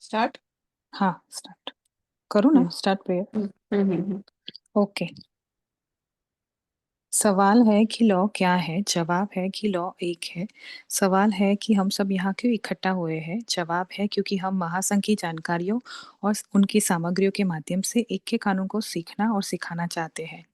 Start. हाँ, start करूँ ना? Start prayer. हम्म। ओके। सवाल है कि लॉ क्या है? जवाब है कि लॉ एक है। सवाल है कि हम सब यहाँ क्यों इकट्ठा हुए हैं? जवाब है क्योंकि हम महासंघ की जानकारियों और उनकी सामग्रियों के माध्यम से एक के कानून को सीखना और सिखाना चाहते हैं।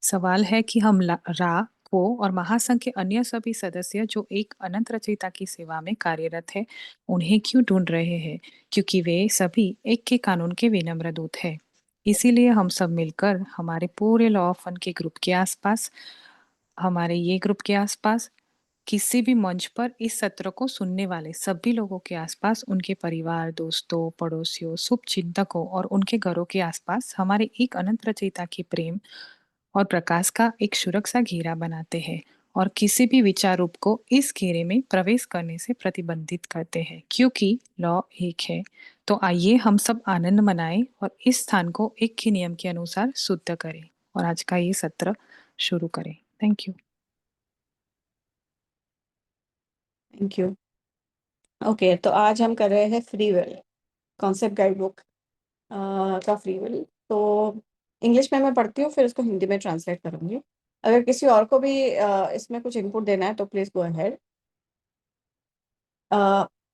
सवाल है कि हम रा को और महासंघ के अन्य सभी सदस्य जो एक अनंत रचयिता की सेवा में कार्यरत है, उन्हें क्यों ढूंढ रहे हैं? क्योंकि वे सभी एक के कानून के विनम्र दूत हैं। इसीलिए हम सब मिलकर हमारे पूरे लॉ ऑफ वन के ग्रुप के आसपास, हमारे ये ग्रुप के आसपास, किसी भी मंच पर इस सत्र को सुनने वाले सभी लोगों के आसपास, उनके परिवार, दोस्तों, पड़ोसियों, शुभ चिंतकों और उनके घरों के आसपास हमारे एक अनंत रचयिता के प्रेम और प्रकाश का एक सुरक्षा घेरा बनाते हैं और किसी भी विचार रूप को इस घेरे में प्रवेश करने से प्रतिबंधित करते हैं, क्योंकि लॉ एक है। तो आइए हम सब आनंद मनाएं और इस स्थान को एक ही नियम के अनुसार शुद्ध करें और आज का ये सत्र शुरू करें। Thank you. Thank you. Okay, तो आज हम कर रहे हैं free will, concept guide book का फ्री विल। तो इंग्लिश में मैं पढ़ती हूँ, फिर इसको हिंदी में ट्रांसलेट करूँगी। अगर किसी और को भी इसमें कुछ इनपुट देना है तो please go ahead.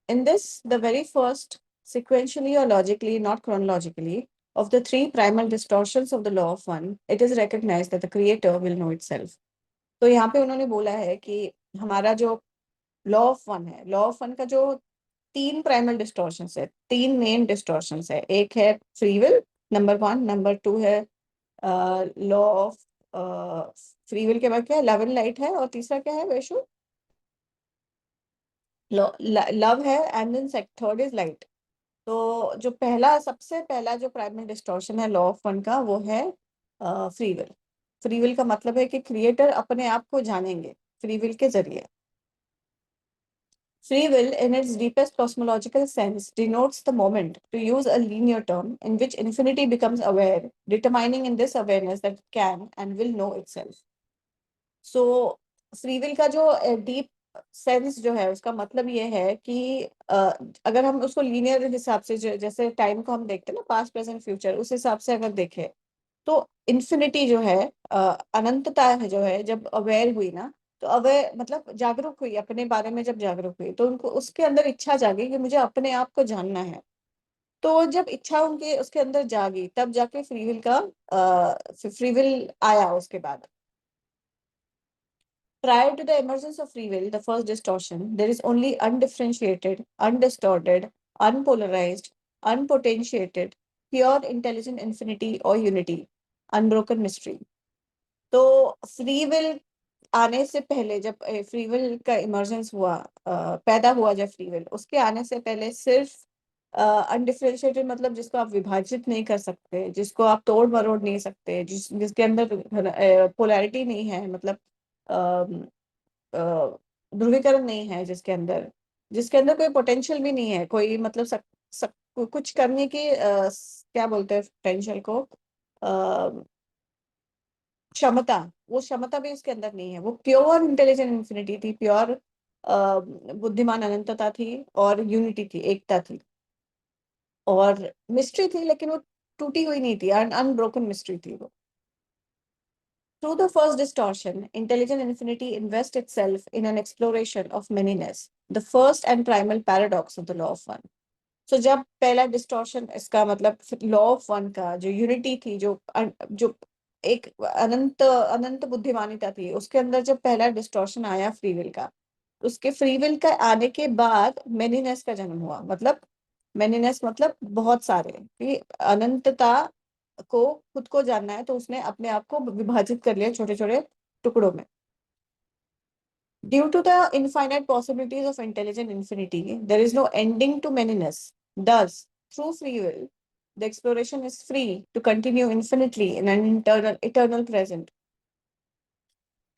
In this, the very first, sequentially or logically, not chronologically, of the three primal distortions of the law of one, it is recognized that the creator will know itself. तो यहाँ पे उन्होंने बोला है कि हमारा जो law of one है, लॉ ऑफ वन का जो तीन प्राइमल डिस्टॉर्शंस है, तीन मेन डिस्टॉर्शंस है। एक है free will, number one. Number two है लॉ ऑफ फ्री विल के बाद क्या है, लव एंड लाइट है। और तीसरा क्या है वैशु? लव है, and then third is light. तो जो पहला, सबसे पहला जो प्राइमरी डिस्टॉर्शन है लॉ ऑफ वन का, वो है फ्री विल। फ्री विल का मतलब है कि क्रिएटर अपने आप को जानेंगे फ्री विल के जरिए। Free will, in its deepest cosmological sense, denotes the moment, to use a linear term, in which infinity becomes aware, determining in this awareness that it can and will know itself. So free will का जो deep sense जो है, उसका मतलब ये है कि अगर हम उसको लीनियर हिसाब से, जैसे टाइम को हम देखते हैं ना, पास्ट प्रेजेंट फ्यूचर, उस हिसाब से अगर देखें तो इन्फिनिटी जो है, अनंतता है जो है, जब अवेयर हुई ना, तो अवेयर मतलब जागरूक हुई अपने बारे में। जब जागरूक हुई तो उनको, उसके अंदर इच्छा जागी कि मुझे अपने आप को जानना है। तो जब इच्छा उनके उसके अंदर जागी, तब जाके फ्री विल आया उसके बाद। Prior to the emergence of free will, the first distortion, there is only undifferentiated, undistorted, unpolarized, unpotentiated, pure intelligent infinity or unity, unbroken mystery. तो फ्री विल आने से पहले, जब फ्री विल का इमर्जेंस हुआ, पैदा हुआ जब फ्री विल, उसके आने से पहले सिर्फ अनडिफरेंशिएटेड, मतलब जिसको आप विभाजित नहीं कर सकते, जिसको आप तोड़ मरोड़ नहीं सकते, जिसके अंदर पोलैरिटी नहीं है, मतलब ध्रुवीकरण नहीं है, जिसके अंदर कोई पोटेंशियल भी नहीं है, कोई मतलब कुछ करने की क्या बोलते हैं पोटेंशियल को, क्षमता, वो क्षमता भी उसके अंदर नहीं है। वो प्योर इंटेलिजेंट इन्फिनिटी थी, प्योर बुद्धिमान अनंतता थी, और यूनिटी थी, एकता थी, और मिस्ट्री थी, लेकिन वो टूटी हुई नहीं थी, अनब्रोकन मिस्ट्री थी वो। Through the first distortion, intelligent infinity invests itself in an exploration of manyness, the first and primal paradox of the law of one. So जब पहला डिस्टॉर्शन, इसका मतलब लॉ ऑफ वन का जो यूनिटी थी, जो एक अनंत अनंत बुद्धिमानिता थी, उसके अंदर जब पहला डिस्टॉर्शन आया फ्री विल का, उसके फ्री विल का आने के बाद मैनीनेस का जन्म हुआ। मतलब मैनीनेस मतलब बहुत सारे, कि अनंतता को खुद को जानना है, तो उसने अपने आप को विभाजित कर लिया छोटे छोटे टुकड़ों में। Due to the infinite possibilities of intelligent infinity, there is no ending to manyness. Thus, through free will, the exploration is free to continue infinitely in an eternal present.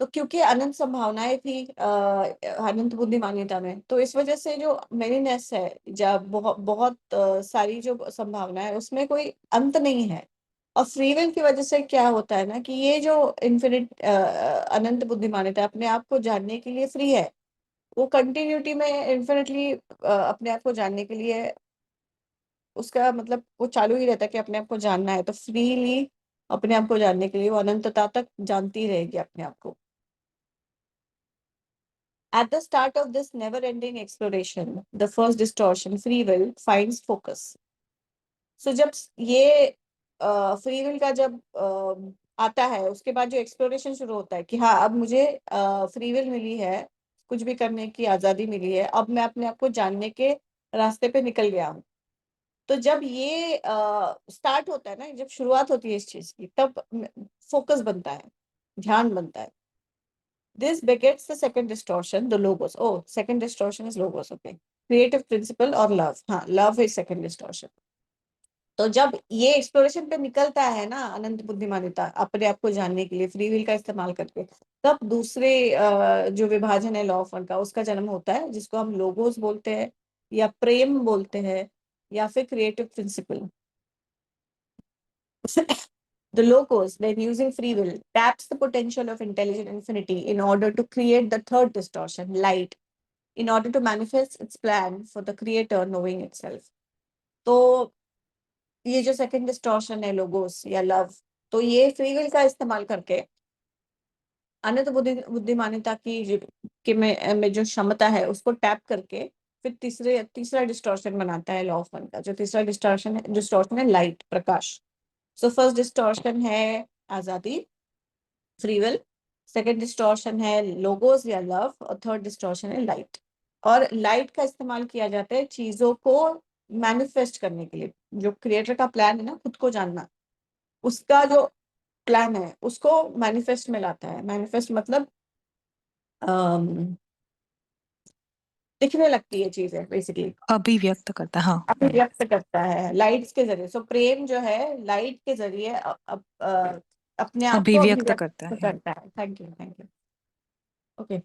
तो क्योंकि अनंत संभावनाएं थी अनंत बुद्धिमान्यता में, तो इस वजह से जो मैनीनेस है, जब बहुत बहुत सारी जो संभावना है, उसमें कोई अंत नहीं है। और फ्री विल की वजह से क्या होता है ना कि ये जो इन्फिनिट अनंत बुद्धिमानिता अपने आप को जानने के लिए फ्री है, वो कंटिन्यूटी में इन्फिनिटली अपने आप को जानने के लिए, उसका मतलब वो चालू ही रहता है कि अपने आप को जानना है, तो फ्रीली अपने आप को जानने के लिए वो अनंतता तक जानती रहेगी अपने आप को। At the start of this never-ending exploration, the first distortion, free will, finds focus. So जब ये फ्री विल का जब आता है, उसके बाद जो एक्सप्लोरेशन शुरू होता है कि हाँ अब मुझे फ्री विल मिली है, कुछ भी करने की आजादी मिली है, अब मैं अपने आप को जानने के रास्ते पे निकल गया हूँ। तो जब ये स्टार्ट होता है ना, जब शुरुआत होती है इस चीज की, तब फोकस बनता है, ध्यान बनता है। This begets the second distortion, the logos. Oh, second distortion is logos. Okay. Creative principle और love. हाँ, love is second distortion. तो जब ये एक्सप्लोरेशन पे निकलता है ना अनंत बुद्धिमानिता अपने आप को जानने के लिए फ्री विल का इस्तेमाल करके, तब दूसरे जो विभाजन है लॉ ऑफ वन का, उसका जन्म होता है, जिसको हम लोगोस बोलते हैं, या प्रेम बोलते हैं, या फिर creative principle. The logos, when using free will, taps the potential of intelligent infinity in order to create the third distortion, light, in order to manifest its plan for the creator knowing itself. तो ये जो second distortion है logos या love, तो ये free will का इस्तेमाल करके अनंत बुद्धिमानिता की में जो क्षमता है उसको टैप करके फिर तीसरा डिस्टॉर्शन बनाता है लॉ ऑफ वन का। जो तीसरा डिस्टॉर्शन है लाइट, प्रकाश। सो फर्स्ट डिस्टॉर्शन है आजादी, फ्री विल। सेकेंड डिस्टॉर्शन है लोगोस या लव, और थर्ड डिस्टॉर्शन है लाइट। और लाइट का इस्तेमाल किया जाता है चीजों को मैनिफेस्ट करने के लिए। जो क्रिएटर का प्लान है ना, खुद को जानना, उसका जो प्लान है उसको मैनिफेस्ट में लाता है। मैनिफेस्ट मतलब अम, दिखने लगती है चीजें बेसिकली, अभिव्यक्त करता, हाँ। अभिव्यक्त करता है लाइट्स के जरिए। सो प्रेम जो है लाइट के जरिए अपने आप को अभिव्यक्त करता अभिव्यक्त है। करता है। Thank you, thank you. Okay.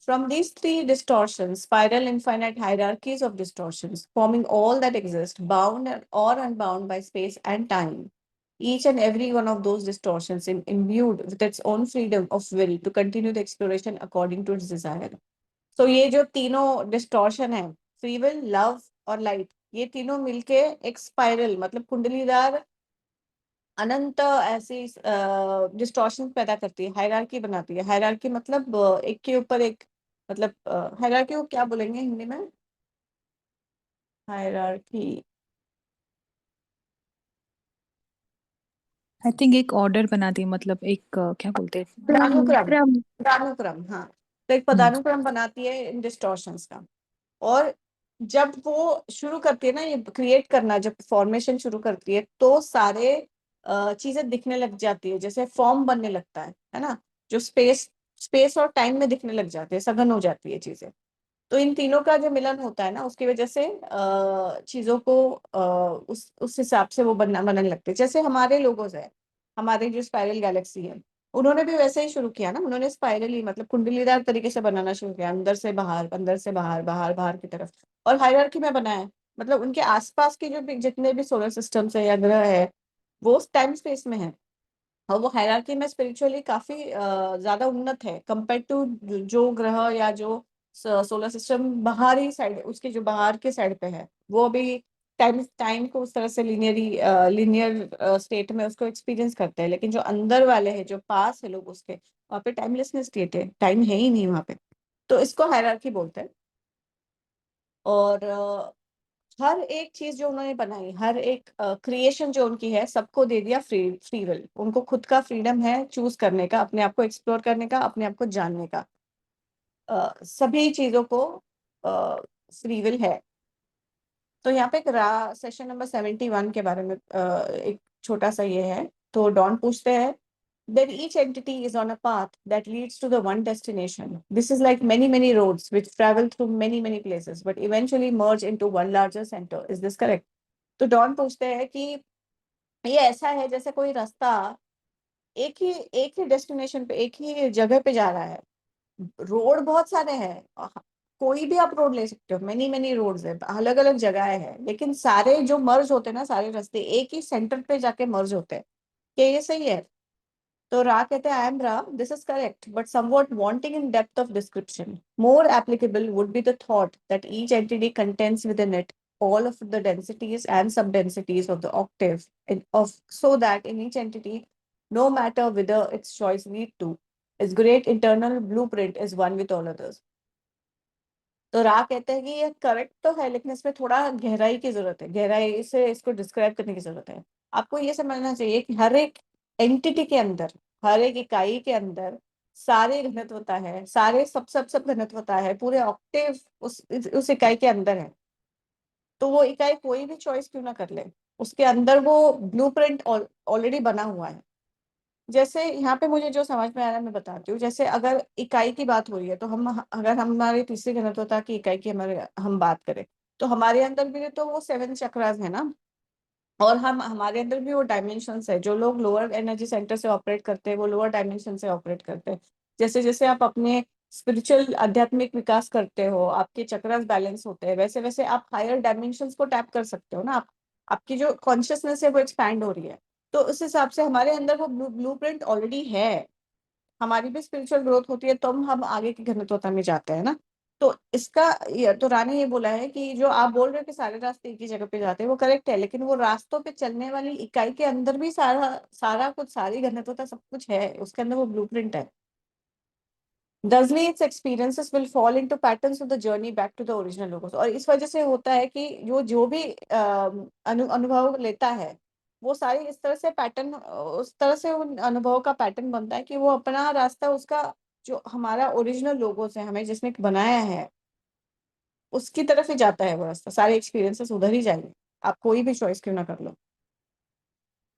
From these three distortions spiral infinite hierarchies of distortions, forming all that exist, bound or unbound by space and time. Each and every one of those distortions imbued with its own freedom of will to continue the exploration according to its desire. So ये जो तीनों distortion है, free will, love और light, ये तीनों मिलके एक spiral मतलब कुंडलीदार अनंत ऐसी डिस्टॉर्शन पैदा करती है, हायरार्की बनाती है। हायरार्की मतलब एक के ऊपर एक, मतलब हायरार्की को क्या बोलेंगे हिंदी में? हायरार्की आई थिंक एक ऑर्डर बना दी, मतलब एक क्या बोलते हैं, पदानुक्रम, क्रम। पदानुक्रम, हाँ। तो एक हम्म। पदानुक्रम बनाती है इन डिस्टॉर्शंस का। और जब वो शुरू करती है ना ये क्रिएट करना, जब फॉर्मेशन शुरू करती है, तो सारे चीजें दिखने लग जाती है, जैसे फॉर्म बनने लगता है ना। जो स्पेस स्पेस और टाइम में दिखने लग जाते हैं, सघन हो जाती है चीजें। तो इन तीनों का जो मिलन होता है ना, उसकी वजह से चीजों को उस हिसाब से वो बनने लगते हैं। जैसे हमारे लोगोस है, हमारे जो स्पाइरल गैलेक्सी है, उन्होंने भी वैसे ही शुरू किया ना। उन्होंने स्पाइरल ही मतलब कुंडलीदार तरीके से बनाना शुरू किया, अंदर से बाहर, अंदर से बाहर, बाहर बाहर की तरफ, और हायरार्की में बनाया। मतलब उनके आसपास के जो भी जितने भी सोलर सिस्टम्स है या ग्रह है, वो टाइम स्पेस में है। और वो हायरार्की में स्पिरिचुअली काफी ज्यादा उन्नत है कंपेयर टू जो ग्रह या जो सोलर सिस्टम बाहरी साइड, उसके जो बाहर के साइड पे है, वो अभी टाइम टाइम को उस तरह से लीनियर स्टेट में उसको एक्सपीरियंस करते हैं। लेकिन जो अंदर वाले हैं, जो पास है लोग उसके, वहाँ पे टाइमलेसनेस स्टेट है, टाइम है ही नहीं वहाँ पे। तो इसको हायरार्की बोलते हैं। और हर एक चीज जो उन्होंने बनाई, हर एक क्रिएशन जो उनकी है, सबको दे दिया फ्री फ्री विल। उनको खुद का फ्रीडम है चूज करने का, अपने आप को एक्सप्लोर करने का, अपने आप को जानने का। सभी चीजों को फ्री विल है। तो यहाँ पे एक सेशन नंबर 71 के बारे में एक छोटा सा ये है। तो डॉन पूछते हैं, that each entity is on a path that leads to the one destination. This is like many, many roads which travel through many, many places, but eventually merge into one larger center. Is this correct? तो don पूछते हैं कि ये ऐसा है जैसे कोई रास्ता एक ही डेस्टिनेशन पे, एक ही जगह पे जा रहा है। रोड बहुत सारे हैं, कोई भी आप रोड ले सकते हो, मेनी मेनी रोड्स है, अलग अलग जगह है, लेकिन सारे जो मर्ज होते हैं ना, सारे रास्ते एक ही सेंटर पे जाके मर्ज होते हैं। क्या ये सही है? तो रा कहते हैं, आई एम रा, this is correct but somewhat wanting in depth of description. More applicable would be the thought that each entity contains with in it all of the densities and subdensities of the octave so that in each entity, no matter whither its choice lead to, its great internal blueprint is one with all others. तो रा कहते हैं कि ये correct तो है, लेकिन इसमें थोड़ा गहराई की जरूरत है, गहराई से इसको डिस्क्राइब करने की जरूरत है। आपको ये समझना चाहिए कि हर एक एंटिटी के अंदर, हर एक इकाई के अंदर सारे घनत्वता है, सारे सब घनत्वता है, पूरे ऑक्टेव उस इकाई के अंदर है। तो वो इकाई कोई भी चॉइस क्यों ना कर ले, उसके अंदर वो ब्लूप्रिंट ऑलरेडी बना हुआ है। जैसे यहाँ पे मुझे जो समझ में आ रहा है मैं बताती हूँ। जैसे अगर इकाई की बात हो रही है, तो हम अगर हमारी तीसरी घनत्वता की इकाई की हमारे हम बात करें, तो हमारे अंदर भी तो वो 7 चक्रास है ना, और हम हमारे अंदर भी वो डायमेंशंस है। जो लोग लोअर एनर्जी सेंटर से ऑपरेट करते हैं वो लोअर डायमेंशन से ऑपरेट करते हैं। जैसे जैसे आप अपने स्पिरिचुअल आध्यात्मिक विकास करते हो, आपके चक्रास बैलेंस होते हैं, वैसे वैसे आप हायर डायमेंशंस को टैप कर सकते हो ना। आप आपकी जो कॉन्शियसनेस है वो एक्सपैंड हो रही है। तो उस हिसाब से हमारे अंदर वो ब्लूप्रिंट ऑलरेडी है। हमारी भी स्पिरिचुअल ग्रोथ होती है तो हम आगे की घनत्वता में जाते हैं ना। तो इसका तो रानी ये बोला है कि जो आप बोल रहे हो कि सारे रास्ते एक ही जगह पे जाते हैं, वो करेक्ट है, लेकिन वो रास्तों पे चलने वाली इकाई के अंदर भी सारा सारा कुछ, सारी घनत्वता सब कुछ है, उसके अंदर वो ब्लूप्रिंट है। Thusly, its experiences will fall into patterns of the journey back to the original logos। और इस वजह से होता है कि जो जो भी अनुभव लेता है, वो सारी इस तरह से पैटर्न, उस तरह से उन अनुभव का पैटर्न बनता है कि वो अपना रास्ता, उसका जो हमारा ओरिजिनल लोगोस है, हमें जिसने बनाया है, उसकी तरफ ही जाता है वो रास्ता। सारे एक्सपीरियंसेस उधर ही जाएंगे, आप कोई भी चॉइस क्यों ना कर लो।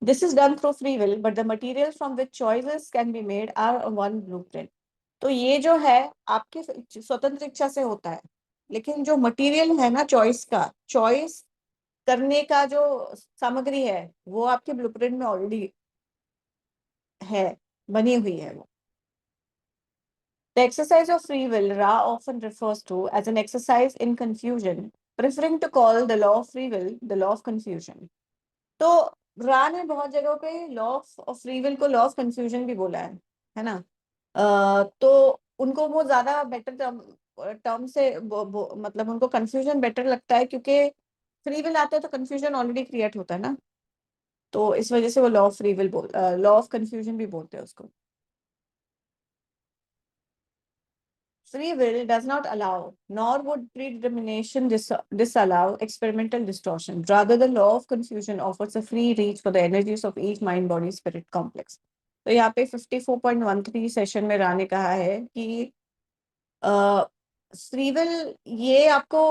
This is done through free will, but the materials from which choices can be made are one blueprint। तो ये जो है आपकी स्वतंत्र इच्छा से होता है, लेकिन जो मटेरियल है ना चॉइस का, चॉइस करने का जो सामग्री है, वो आपके ब्लूप्रिंट में ऑलरेडी है, बनी हुई है वो। The exercise of free will Ra often refers to as an exercise in confusion, preferring to call the law of free will the law of confusion। तो रा ने बहुत जगहों पे लॉ ऑफ फ्री विल को लॉ ऑफ कंफ्यूजन भी बोला है ना। तो उनको वो ज्यादा बेटर टर्म टर्म से मतलब उनको कंफ्यूजन बेटर लगता है, क्योंकि फ्री विल आता है तो कंफ्यूजन ऑलरेडी क्रिएट होता है ना। तो इस वजह से वो law of free will law of confusion भी बोलते हैं उसको। Free will does not allow, nor would predetermination disallow experimental distortion. Rather, the law of confusion offers a free reach for the energies of each mind body spirit complex। तो यहाँ पे 54.13 session में राने कहा है कि फ्री विल ये आपको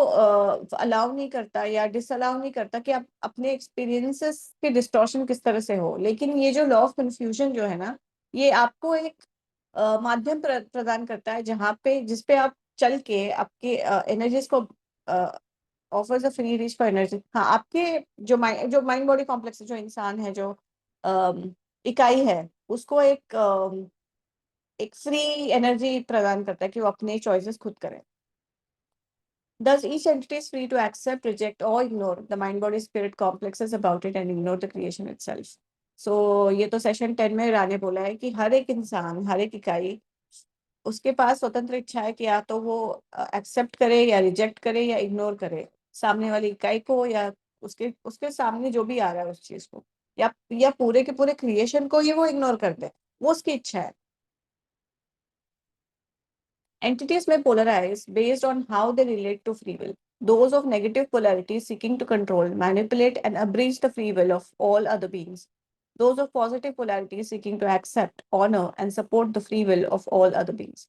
अलाउ नहीं करता या डिसअलाउ नहीं करता कि आप अपने एक्सपीरियंसेस के डिस्टॉर्शन किस तरह से हो, लेकिन ये जो लॉ ऑफ कंफ्यूजन जो है ना, ये आपको एक माध्यम प्रदान करता है, जहाँ पे जिस पे आप चल के आपके एनर्जीज को offers a free reach for energy. हाँ, आपके जो माइंड बॉडी कॉम्प्लेक्स है, जो इंसान है, जो इकाई है, उसको एक फ्री एनर्जी प्रदान करता है कि वो अपने चॉइसेस खुद करे। Thus, each entity is free to accept, reject, or ignore the mind body spirit complexes about it and ignore the creation itself। So, ये तो सेशन 10 में राने बोला है कि हर एक इंसान, हर एक इकाई, उसके पास स्वतंत्र इच्छा है कि या तो वो एक्सेप्ट करे या रिजेक्ट करे या इग्नोर करे सामने वाली इकाई को, या उसके उसके सामने जो भी आ रहा है उस चीज को, या पूरे के पूरे क्रिएशन को ही वो इग्नोर कर दे, वो उसकी इच्छा है। Entities may polarize based on how they relate to free will. Those of negative polarity seeking to control, manipulate, and abridge the free will of all other beings. Those of positive polarity seeking to accept, honor, and support the free will of all other beings।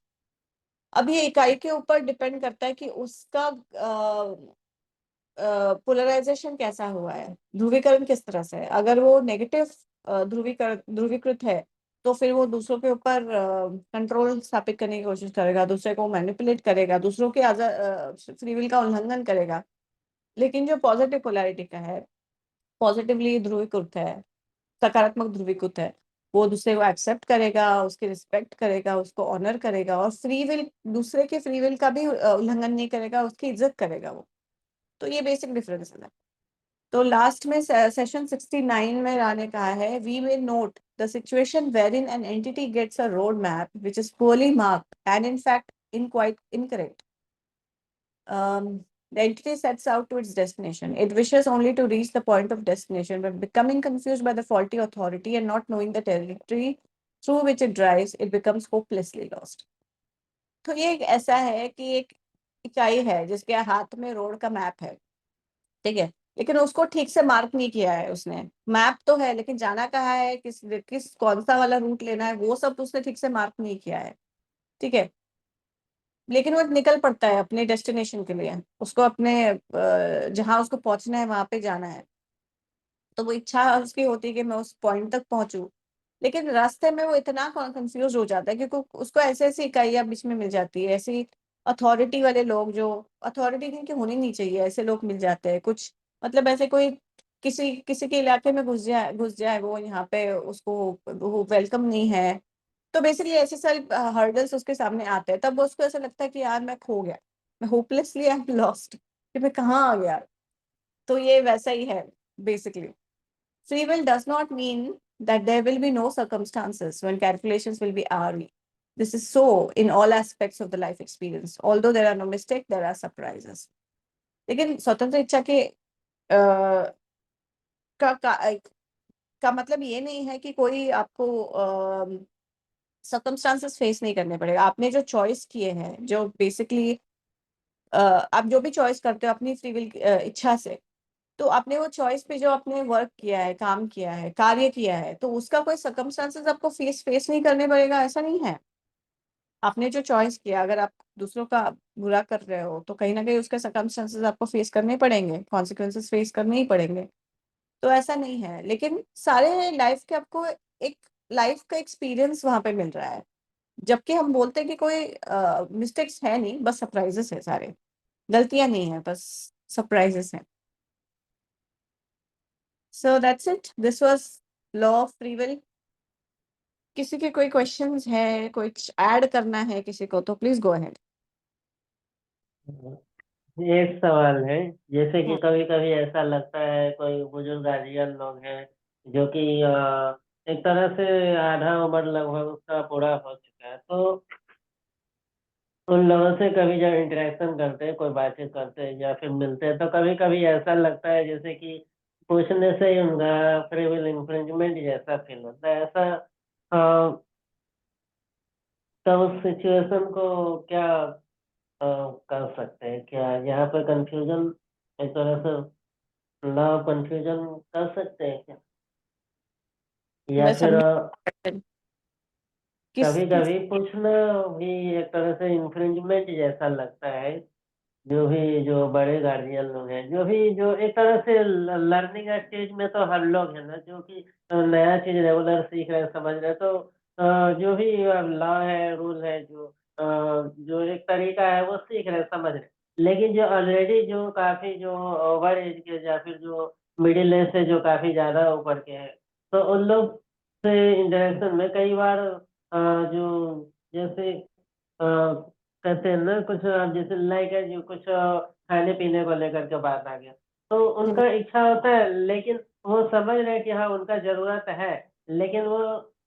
अब ये इकाई के ऊपर depend करता है कि उसका polarisation कैसा हुआ है, ध्रुवीकरण किस तरह से है। अगर वो नेगेटिव ध्रुवीकृत है, तो फिर वो दूसरों के ऊपर कंट्रोल स्थापित करने की कोशिश करेगा, दूसरे को मैनिपुलेट करेगा, दूसरों के फ्री विल का उल्लंघन करेगा। लेकिन जो पॉजिटिव पोलैरिटी का है, पॉजिटिवली ध्रुवीकृत है, सकारात्मक ध्रुवीकृत है, वो दूसरे को एक्सेप्ट करेगा, उसकी रिस्पेक्ट करेगा, उसको ऑनर करेगा, और फ्री विल, दूसरे के फ्री विल का भी उल्लंघन नहीं करेगा, उसकी इज्जत करेगा वो। तो ये बेसिक डिफरेंस है। तो लास्ट में सेशन 69 में राने कहा है, we will note the situation where in an entity gets a road map which is poorly marked and in fact in quite incorrect. The entity sets out to its destination. It wishes only to reach the point of destination, but becoming confused by the faulty authority and not knowing the territory through which it drives, it becomes hopelessly lost. तो ये एक ऐसा है कि एक इकाई है जिसके हाथ में रोड का मैप है, ठीक है, लेकिन उसको ठीक से मार्क नहीं किया है उसने। मैप तो है, लेकिन जाना कहाँ है, किस किस कौन सा वाला रूट लेना है, वो सब उसने ठीक से मार्क नहीं किया है, ठीक है। लेकिन वो निकल पड़ता है अपने डेस्टिनेशन के लिए, उसको अपने जहां उसको पहुंचना है वहां पे जाना है। तो वो इच्छा उसकी होती है कि मैं उस पॉइंट तक पहुंचूं, लेकिन रास्ते में वो इतना कंफ्यूज हो जाता है क्योंकि उसको ऐसे ऐसी इकाइयां बीच में मिल जाती है, ऐसी अथॉरिटी वाले लोग, जो अथॉरिटी जिनकी होनी नहीं चाहिए, ऐसे लोग मिल जाते हैं कुछ। मतलब ऐसे कोई किसी किसी के इलाके में घुस जाए वो, यहाँ पे उसको वो वेलकम नहीं है। तो बेसिकली ऐसे सारे हर्डल्स उसके सामने आते हैं, तब उसको ऐसा लगता है कि यार मैं खो गया, मैं होपलेसली आई एम लॉस्ट, कि मैं कहाँ आ गया। तो ये वैसा ही है basically. Free will does not mean that there will be no circumstances when calculations will be hourly. This is so in all aspects of the life experience. Although there are no mistakes, there are surprises. लेकिन स्वतंत्र इच्छा के का, का का मतलब ये नहीं है कि कोई आपको सर्कमस्टांसेस फेस नहीं करने पड़ेगा। आपने जो चॉइस किए हैं, जो बेसिकली आप जो भी चॉइस करते हो अपनी फ्री विल इच्छा से, तो आपने वो चॉइस पे जो आपने वर्क किया है, काम किया है, कार्य किया है, तो उसका कोई सर्कमस्टांसेस आपको फेस फेस नहीं करने पड़ेगा, ऐसा नहीं है। आपने जो चॉइस किया, अगर आप दूसरों का बुरा कर रहे हो तो कहीं ना कहीं उसके सर्कमस्टांसेस आपको फेस करने पड़ेंगे, कॉन्सिक्वेंसेस फेस करने ही पड़ेंगे। तो ऐसा नहीं है, लेकिन सारे लाइफ के आपको एक लाइफ का एक्सपीरियंस वहां पे मिल रहा है। जबकि हम बोलते हैं कि कोई मिस्टेक्स है नहीं, बस सरप्राइजेस है सारे, गलतियां नहीं है, बस सरप्राइजेस हैं। So that's it, this was law of free will. किसी के कोई क्वेश्चंस है, कुछ ऐड करना है किसी को, तो प्लीज गो अहेड। एक सवाल है। जैसे कि कभी कभी ऐसा लगता है कोई बुजुर्ग गार्जियन लोग हैं जो कि एक तरह से आधा उम्र लगभग उसका पूरा हो चुका है, तो उन लोगों से कभी जब इंटरेक्शन करते हैं, कोई बातचीत करते हैं या फिर मिलते हैं, तो कभी कभी ऐसा लगता है जैसे कि पूछने से ही उनका फ्री विल इन्फ्रिंजमेंट जैसा फील होता है। ऐसा तो उस सिचुएशन को क्या कर सकते हैं? क्या यहाँ पर कंफ्यूजन एक तरह से ना कंफ्यूजन कर सकते हैं क्या? या मैं फिर समझ किस कभी किस कभी पूछना भी एक तरह से इन्फ्रिंजमेंट जैसा लगता है। जो भी जो बड़े गार्जियन लोग हैं, जो भी जो एक तरह से लर्निंग स्टेज में तो हर लोग हैं ना, जो कि नया चीज रेगुलर सीख रहे हैं, समझ रहे हैं, तो जो भी लॉ है, रूल है, जो एक तरीका है वो सीख रहे हैं, समझ रहे हैं। लेकिन जो ऑलरेडी जो काफी जो ओवर एज के या फिर जो मिडिल एज से जो काफी ज्यादा ऊपर के हैं, तो उन लोग से इंटरेक्शन में कई बार जो जैसे कहते हैं ना, कुछ जैसे लाइक है जो कुछ खाने पीने को लेकर के बात आ गया, तो उनका इच्छा होता है, लेकिन वो समझ रहे हैं कि हाँ उनका जरूरत है, लेकिन वो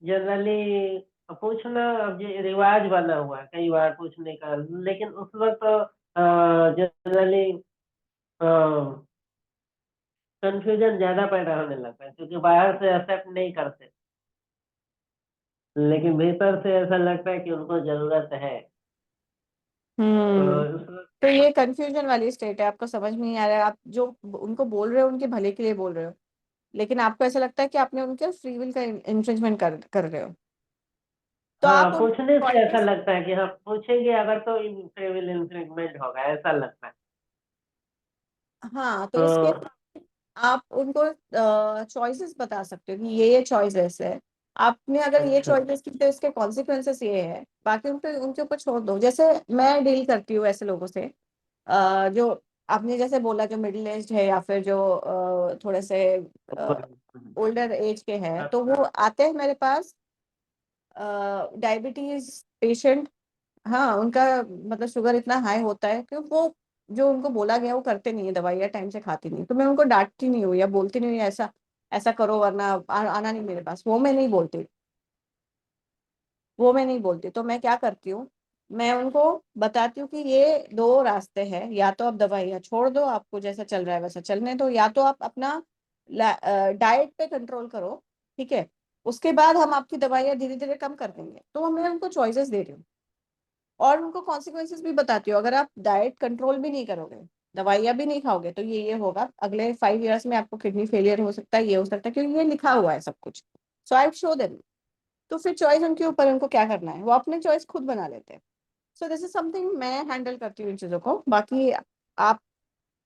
जनरली पूछना, अब ये रिवाज बना हुआ है कई बार पूछने का, लेकिन उस वक्त जनरली कंफ्यूजन ज्यादा पैदा होने लगता है क्योंकि बाहर से एक्सेप्ट नहीं करते, लेकिन भीतर से ऐसा लगता है कि उनको जरूरत है। हम्म उस तो ये कंफ्यूजन वाली स्टेट है, आपको समझ में नहीं आ रहा है, आप जो उनको बोल रहे हो उनके भले के लिए बोल रहे हो, लेकिन आपको ऐसा लगता है कि आपने उनके फ्री विल का इन्फ्रिंजमेंट कर रहे हो। तो हाँ, आप उन पूछने से ऐसा चॉइसेस, लगता है कि हाँ पूछेंगे अगर तो सिविल इंफ्रिंजमेंट होगा, ऐसा लगता है। हाँ, तो इसके तो आप उनको चॉइसेस बता सकते हो कि ये चॉइसेस है। आपने अगर ये अच्छा। चॉइसेस की तो इसके कॉन्सिक्वेंसेस ये है, बाकी उनके उनके ऊपर छोड़ दो। जैसे मैं डील करती हूँ ऐसे लोगों से जो आपने जैसे बोला जो मिडिल एज है या फिर जो थोड़े से ओल्डर एज के हैं, तो वो आते हैं मेरे पास डायबिटीज पेशेंट। हाँ, उनका मतलब शुगर इतना हाई होता है कि वो जो उनको बोला गया वो करते नहीं है, दवाइयाँ टाइम से खाती नहीं, तो मैं उनको डांटती नहीं हूँ या बोलती नहीं हूँ ऐसा ऐसा करो वरना आना नहीं मेरे पास, वो मैं नहीं बोलती। वो मैं नहीं बोलती, तो मैं क्या करती हूँ, मैं उनको बताती हूँ कि ये दो रास्ते हैं, या तो आप दवाइयाँ छोड़ दो, आपको जैसा चल रहा है वैसा चलने दो, या तो आप अपना डाइट पे कंट्रोल करो, ठीक है, उसके बाद हम आपकी दवाइयाँ धीरे धीरे कम कर देंगे। तो मैं उनको चॉइसेस दे रही हूँ और उनको कॉन्सिक्वेंसेस भी बताती हूँ। अगर आप डाइट कंट्रोल भी नहीं करोगे, दवाइयाँ भी नहीं खाओगे, तो ये होगा, अगले 5 years में आपको किडनी फेलियर हो सकता है, ये हो सकता है, क्योंकि ये लिखा हुआ है सब कुछ। सो आई शो देम। तो फिर चॉइस उनके ऊपर, उनको क्या करना है वो अपने चॉइस खुद बना लेते हैं। सो दिस इज समथिंग मैं हैंडल करती हूँ इन चीजों को। बाकी आप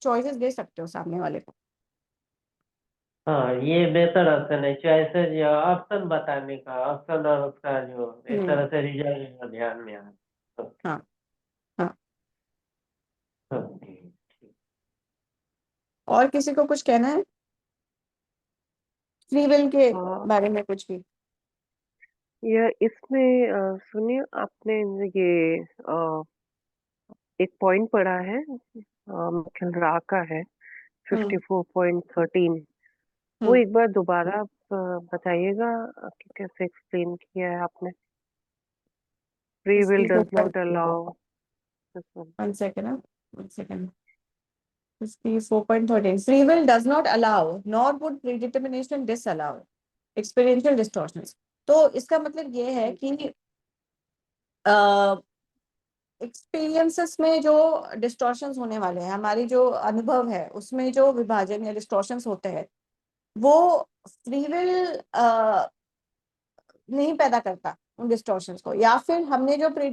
चॉइसेस दे सकते हो सामने वाले को। हाँ, ये बेहतर ऑप्शन है, चॉइसेस या ऑप्शन बताने का, ऑप्शन और उसका जो एक तरह से रिजल्ट ध्यान में आए तो। हाँ हाँ। ओके। और किसी को कुछ कहना है फ्री विल के हाँ, बारे में कुछ भी? यह इसमें सुनिए, आपने ये एक पॉइंट पढ़ा है, मेरे ख्याल रा का है, हम्म 54.13। वो हम्म एक बार दोबारा आप बताइएगा कि कैसे एक्सप्लेन किया है आपने। Free will does not allow. 1 second, 1 second. 54.13. Free will does not allow, nor would predetermination disallow experiential distortions. तो इसका मतलब ये है कि एक्सपीरियंसेस में जो डिस्टॉर्शंस होने वाले हैं, हमारी जो अनुभव है उसमें जो विभाजन या डिस्टॉर्शंस होते हैं, वो फ्री विल नहीं पैदा करता उन डिस्टॉर्शंस को। या फिर हमने जो प्री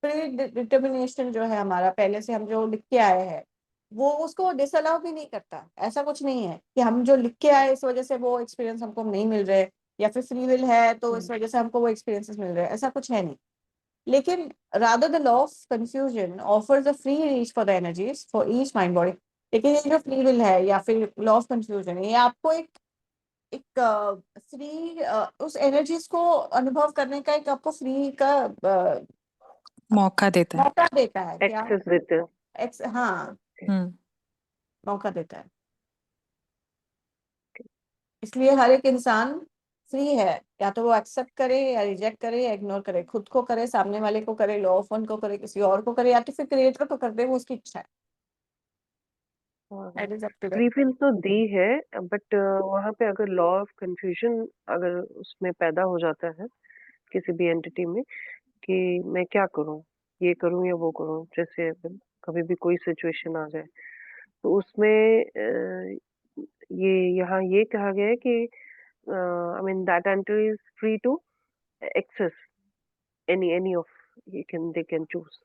डिटर्मिनेशन जो है हमारा, पहले से हम जो लिख के आए हैं, वो उसको डिसअलाउ भी नहीं करता। ऐसा कुछ नहीं है कि हम जो लिख के आए इस वजह से वो एक्सपीरियंस हमको नहीं मिल रहे, या फिर फ्री विल है तो इस वजह से हमको वो एक्सपीरियंसेस मिल रहे हैं, ऐसा कुछ है नहीं। लेकिन rather the law of confusion offers a free reach for the energies for each mind body। लेकिन ये जो फ्री विल है या फिर लॉ ऑफ कंफ्यूजन, ये आपको एक एक फ्री उस एनर्जीज को अनुभव करने का एक आपको फ्री का मौका देता है। मौका देता है क्या? एक्सेस देते हैं। हाँ, हम्म मौका देता है। इसलिए हर एक इंसान फ्री है, या तो वो एक्सेप्ट करे या रिजेक्ट करे या इग्नोर करे, खुद को करे, सामने वाले को करे, लॉ ऑफ वन को करे, किसी और को करे, या तो फिर क्रिएटर को कर दे, वो उसकी इच्छा है। That is up to free them। Will तो दी है, बट वहां पे अगर लॉ ऑफ कंफ्यूजन अगर उसमें पैदा हो जाता है किसी भी एंटिटी में कि मैं क्या करूं, ये करूं या वो करूं, जैसे कभी भी कोई सिचुएशन आ जाए, तो उसमें ये यहाँ ये कहा गया है कि I mean that entity is free to access any of you can they can choose।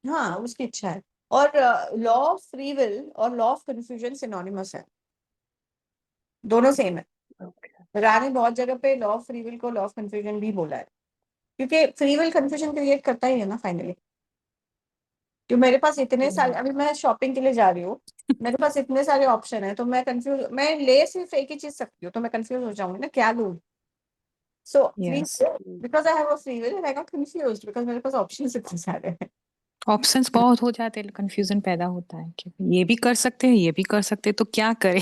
हाँ, उसकी इच्छा है। और लॉ ऑफ फ्री विल और लॉ ऑफ कंफ्यूजन सिनोनिमस है, दोनों सेम है। Okay। रा ने बहुत जगह पे लॉ ऑफ फ्री विल को लॉ ऑफ कंफ्यूजन भी बोला है, क्योंकि फ्री विल कंफ्यूजन क्रिएट करता ही है ना फाइनली। कि मेरे पास इतने सारे, अभी मैं शॉपिंग के लिए जा रही हूँ, मेरे पास इतने सारे ऑप्शन है, तो मैं कंफ्यूज, मैं ले सिर्फ एक ही चीज सकती हूँ, तो मैं कंफ्यूज हो जाऊंगी ना क्या लूँ। So free, yes, because I have a free will I got confused because मेरे पास ऑप्शंस इतने सारे हैं। ऑप्शंस बहुत हो जाते हैं, कंफ्यूजन पैदा होता है कि ये भी कर सकते हैं, ये भी कर सकते हैं, तो क्या करें।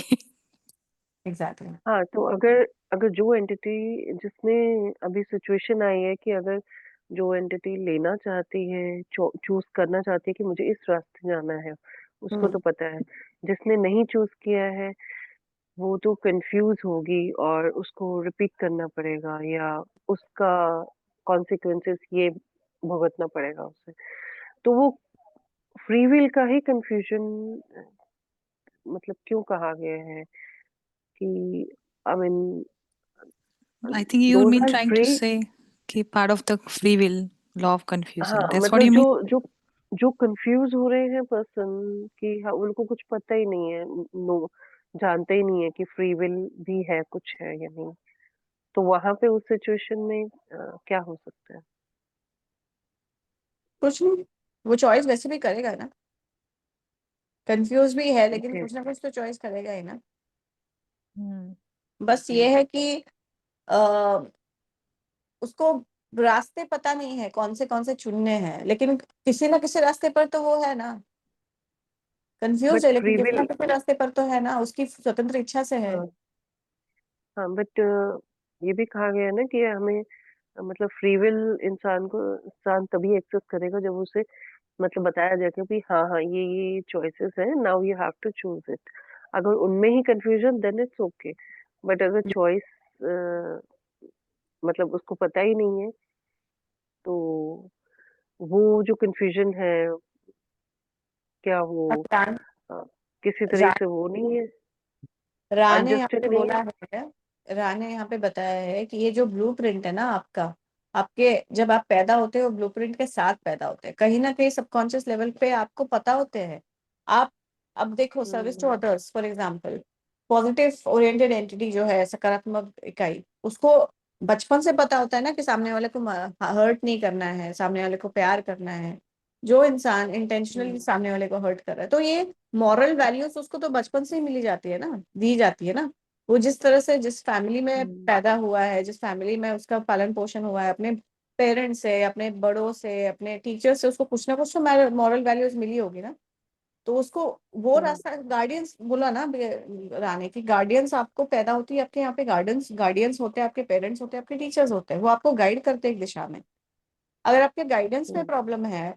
एग्जैक्टली। हाँ, तो अगर अगर जो एंटिटी जिसमें अभी सिचुएशन आई है कि अगर जो एंटिटी लेना चाहती है, चूज करना चाहती है कि मुझे इस रास्ते जाना है, उसको तो पता है। जिसने नहीं चूज किया है वो तो कंफ्यूज होगी और उसको रिपीट करना पड़ेगा या उसका कॉन्सिक्वेंसेस ये भुगतना पड़ेगा उसे। तो वो फ्री विल का ही कंफ्यूजन मतलब क्यों कहा गया है कि I mean I think you those mean are trying to free. Say कि part of the free will law of confusion, हाँ, दैट्स व्हाट मतलब यू जो मीन। जो जो कंफ्यूज हो रहे हैं पर्सन कि हाँ, उनको कुछ पता ही नहीं है, नो जानते ही नहीं है कि फ्री विल भी है, कुछ है या नहीं। तो वहां पे उस सिचुएशन में क्या हो सकता है? कुछ नहीं, वो चॉइस वैसे भी करेगा ना। कंफ्यूज भी है, लेकिन ओके। कुछ ना कुछ तो चॉइस करेगा ही ना। हम्म बस ये है कि आ, उसको रास्ते पता नहीं है कौन से चुनने हैं, लेकिन किसी ना किसी रास्ते पर तो वो है ना, कंफ्यूज बट है, लेकिन फ्री किसी ना विल, किसी रास्ते पर तो है ना, उसकी स्वतंत्र इच्छा से है। हाँ हाँ, बट ये भी कहा गया है ना कि हमें मतलब फ्री विल इंसान तभी एक्सेस करेगा जब उसे मतलब बताया जाए कि भाई हाँ हाँ ये चॉइसेस है, now you have to choose it. अगर उनमें ही confusion then it's okay, but अगर चॉइस मतलब उसको पता ही नहीं है तो वो जो कंफ्यूजन है क्या वो अब अ, किसी तरह से वो नहीं है, रा ने यहाँ अनजस्टेड पे नहीं बोला है। है, रा ने यहाँ पे बताया है कि ये जो ब्लूप्रिंट है ना आपका, आपके जब आप पैदा होते हो ब्लूप्रिंट के साथ पैदा होते हैं, कहीं ना कहीं सबकॉन्शियस लेवल पे आपको पता होते हैं। आप अब देखो, service to hmm others for example, positive oriented entity जो है, सकारात्मक इकाई, उसको बचपन से पता होता है ना कि सामने वाले को हर्ट नहीं करना है, सामने वाले को प्यार करना है। जो इंसान इंटेंशनली हम्म सामने वाले को हर्ट कर रहा है, तो ये मॉरल वैल्यूज उसको तो बचपन से ही मिली जाती है ना, दी जाती है ना। वो जिस तरह से जिस फैमिली में हम्म पैदा हुआ है, जिस फैमिली में उसका पालन पोषण हुआ है, अपने पेरेंट्स से, अपने बड़ों से, अपने टीचर से, उसको कुछ ना कुछ तो मॉरल वैल्यूज मिली होगी ना। तो उसको वो हम्म रास्ता, गार्डियंस बोला ना रानी की, गार्डियंस आपको पैदा होती है, आपके यहाँ पे गार्डियंस गार्डियंस होते हैं, आपके पेरेंट्स होते हैं, आपके टीचर्स होते हैं, वो आपको गाइड करते हैं एक दिशा में। अगर आपके गाइडेंस में हम्म प्रॉब्लम है,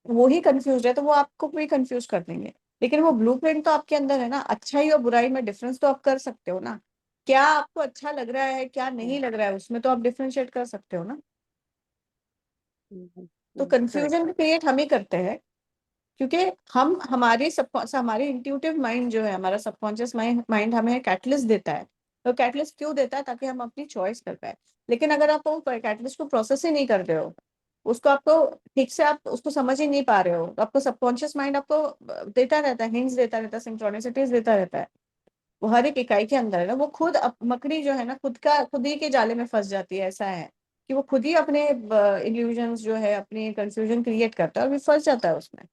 वो ही कंफ्यूज है, तो वो आपको भी कंफ्यूज कर देंगे। लेकिन वो ब्लूप्रिंट तो आपके अंदर है ना, अच्छाई और बुराई में डिफरेंस तो आप कर सकते हो ना। क्या आपको अच्छा लग रहा है, क्या नहीं लग रहा है, उसमें तो आप डिफरेंशिएट कर सकते हो ना। तो करेक्ट। कंफ्यूजन क्रिएट हम ही करते हैं, क्योंकि हम हमारे इंट्यूटिव माइंड जो है, हमारा सबकॉन्शियस माइंड हमें कैटलिस्ट देता है। तो कैटलिस्ट क्यों देता है? ताकि हम अपनी चॉइस कर पाए। लेकिन अगर आप वो कैटलिस्ट को प्रोसेस ही नहीं कर रहे हो, उसको आपको ठीक से आप उसको समझ ही नहीं पा रहे हो, तो आपको सबकॉन्शियस माइंड आपको देता रहता है, हिंट्स देता रहता है, सिंक्रोनिसिटीज देता रहता है। वो हर एक इकाई के अंदर है ना, वो खुद मकड़ी जो है ना, खुद ही के जाले में फंस जाती है। ऐसा है कि वो खुद ही अपने इल्यूजन्स जो है, अपनी कंफ्यूजन क्रिएट करता है और वो फंस जाता है उसमें।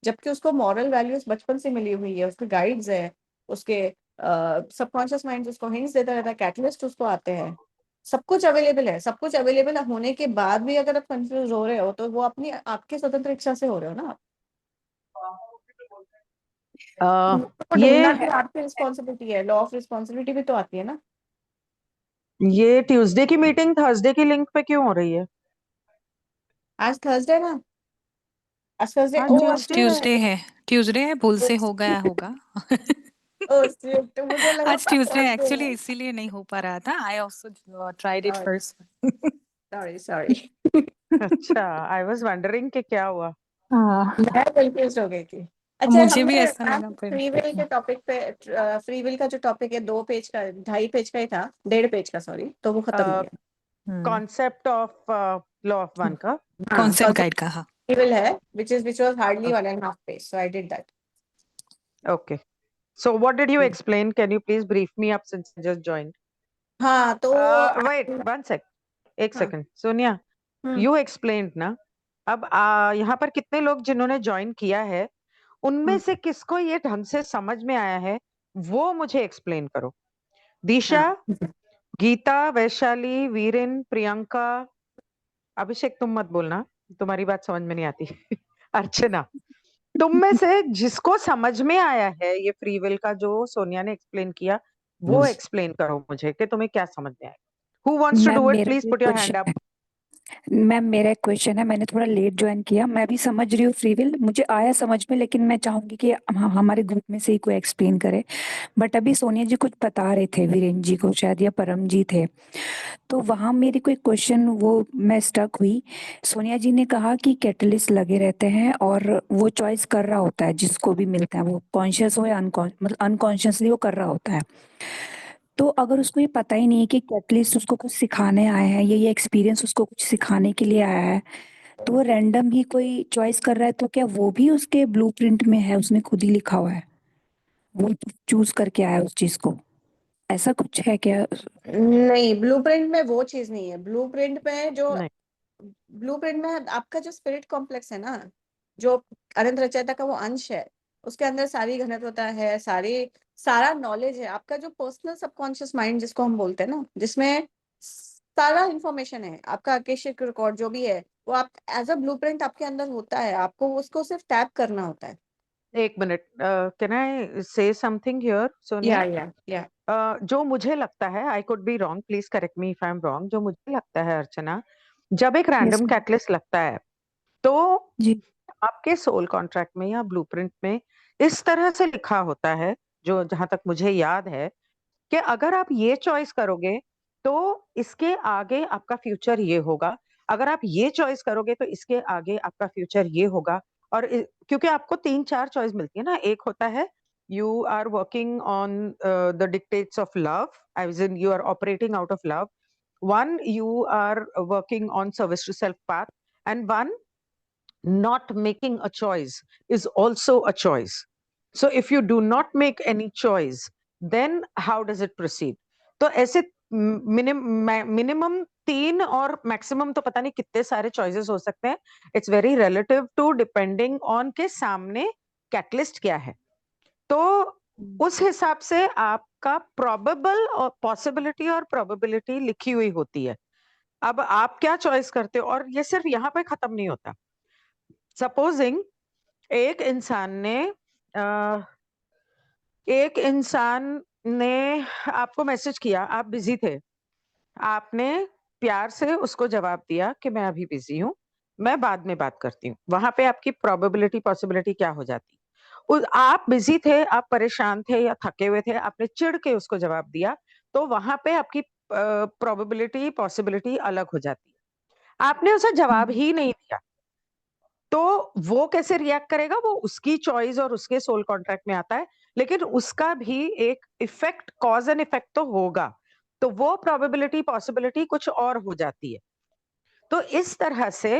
जबकि उसको मॉरल वैल्यूज बचपन से मिली हुई है, उसके गाइड्स है, उसके सबकॉन्शियस माइंड उसको हिंट्स देता रहता है, कैटलिस्ट उसको आते हैं। सब कुछ अवेलेबल है, सब कुछ अवेलेबल होने के बाद भी अगर आप कंफ्यूज हो रहे हो, तो वो अपनी आपकी स्वतंत्र इच्छा से हो रहे हो ना। अ, तो ढूंढना भी ये आपकी रिस्पॉन्सिबिलिटी है, लॉ ऑफ रिस्पॉन्सिबिलिटी भी तो आती है ना। ये ट्यूसडे की मीटिंग थर्सडे की लिंक पे क्यों हो रही है? आज थर्सडे ना, आज थर्सडे, आज ओ आज ट्यूसडे है। ट्यूसडे है, भूल से हो गया होगा। ओ shit, तो मुझे लगा आज ट्यूसडे थर्सडे एक्चुअली है। इसीलिए नहीं हो पा रहा था। I also tried it sorry first. Sorry sorry. अच्छा, आई वाज वंडरिंग कि क्या हुआ। हाँ, मैं कंफ्यूज हो गई थी। अच्छा, मुझे भी हमने ऐसा लगा फिर। फ्री विल के टॉपिक पे, फ्री विल का जो टॉपिक है, 2 पेज का, 2.5 पेज का ही था, 1.5 पेज का, सॉरी, तो वो खत्म हो गया। Hmm concept of law of one का। हाँ, कॉन्सेप्ट गाइड का, हाँ। फ्री विल है, which was hardly 1.5 page, so I did that. Okay, so what did you explain? Can you please brief me up since I just joined? हाँ तो wait one sec, एक हाँ। Second Sonia, hmm you explained ना। अब यहाँ पर कितने लोग जिन्होंने ज्वाइन किया है, उनमें हम्म, से किसको ये ढंग से समझ में आया है, वो मुझे एक्सप्लेन करो। दिशा, हाँ। गीता, वैशाली, वीरेन, प्रियंका, अभिषेक तुम मत बोलना, तुम्हारी बात समझ में नहीं आती। अर्चना, तुम में से जिसको समझ में आया है ये फ्री विल का जो सोनिया ने एक्सप्लेन किया, वो एक्सप्लेन करो मुझे कि तुम्हें क्या समझ में आया। Who wants to ma'am do it? मेरा प्लीज एक put your hand question up. है। मैम मेरा एक क्वेश्चन है, मैंने थोड़ा लेट ज्वाइन किया, मैं भी समझ रही हूँ फ्री विल, मुझे आया समझ में, लेकिन मैं चाहूंगी कि हमारे ग्रुप में से ही कोई एक्सप्लेन करे। बट अभी सोनिया जी कुछ बता रहे थे, वीरेन जी को शायद, या परम जी थे, तो वहां मेरी कोई क्वेश्चन वो मैं स्टक हुई। सोनिया जी ने कहा कि कैटलिस्ट लगे रहते हैं और वो चॉइस कर रहा होता है जिसको भी मिलता है, वो कॉन्शियस हो या मतलब अनकॉन्शियसली वो कर रहा होता है। तो अगर उसको ये पता ही नहीं है कि कैटलिस्ट उसको कुछ सिखाने आए हैं, ये एक्सपीरियंस उसको कुछ सिखाने के लिए आया है, तो वो रैंडम ही कोई चॉइस कर रहा है, तो क्या वो भी उसके ब्लूप्रिंट में है, उसने खुद ही लिखा हुआ है, वो चूज करके आया है उस चीज को? ऐसा कुछ है क्या? नहीं, ब्लूप्रिंट में वो चीज नहीं है। ब्लूप्रिंट में जो, नहीं, ब्लूप्रिंट में आपका जो स्पिरिट कॉम्प्लेक्स है ना, जो अनंत रचयिता का वो अंश है, उसके अंदर सारी घनत्वता है, सारा नॉलेज है, आपका जो पर्सनल सबकॉन्शियस माइंड जिसको हम बोलते हैं ना, जिसमें सारा इंफॉर्मेशन है, आपका आकेशिक रिकॉर्ड जो भी है, वो आप एज अ ब्लूप्रिंट आपके अंदर होता है, आपको उसको सिर्फ टैप करना होता है। एक मिनट, कैन आई से समथिंग हियर सोनिया? या जो मुझे लगता है, I could be wrong, please correct me if I am wrong, जो मुझे लगता है अर्चना, जब एक यस रैंडम मैम कैटलिस्ट लगता है तो जी आपके सोल कॉन्ट्रैक्ट में या ब्लूप्रिंट में इस तरह से लिखा होता है, जो जहां तक मुझे याद है, कि अगर आप ये चॉइस करोगे तो इसके आगे आपका फ्यूचर ये होगा, अगर आप ये चॉइस करोगे तो इसके आगे आपका फ्यूचर ये होगा। और क्योंकि आपको 3-4 चॉइस मिलती है ना, एक होता है you are working on the dictates of love, as in you are operating out of love, when you are working on service to self path, and when not making a choice is also a choice. So if you do not make any choice, then how does it proceed? तो ऐसे minimum 3 और maximum तो पता नहीं कितने सारे choices हो सकते हैं। It's very relative to depending on के सामने कैटलिस्ट क्या है। तो उस हिसाब से आपका प्रोबेबल और पॉसिबिलिटी और प्रोबेबिलिटी लिखी हुई होती है। अब आप क्या चॉइस करते हो, और ये सिर्फ यहाँ पे खत्म नहीं होता। सपोजिंग एक इंसान ने आपको मैसेज किया, आप बिजी थे, आपने प्यार से उसको जवाब दिया कि मैं अभी बिजी हूँ, मैं बाद में बात करती हूँ। वहां पे आपकी प्रोबेबिलिटी पॉसिबिलिटी क्या हो जाती? आप बिजी थे, आप परेशान थे या थके हुए थे, आपने चिढ़ के उसको जवाब दिया, तो वहां पे आपकी प्रोबेबिलिटी पॉसिबिलिटी अलग हो जाती है। आपने उसे जवाब ही नहीं दिया, तो वो कैसे रिएक्ट करेगा, वो उसकी चॉइस और उसके सोल कॉन्ट्रैक्ट में आता है, लेकिन उसका भी एक इफेक्ट, कॉज एंड इफेक्ट तो होगा, तो वो प्रोबेबिलिटी पॉसिबिलिटी कुछ और हो जाती है। तो इस तरह से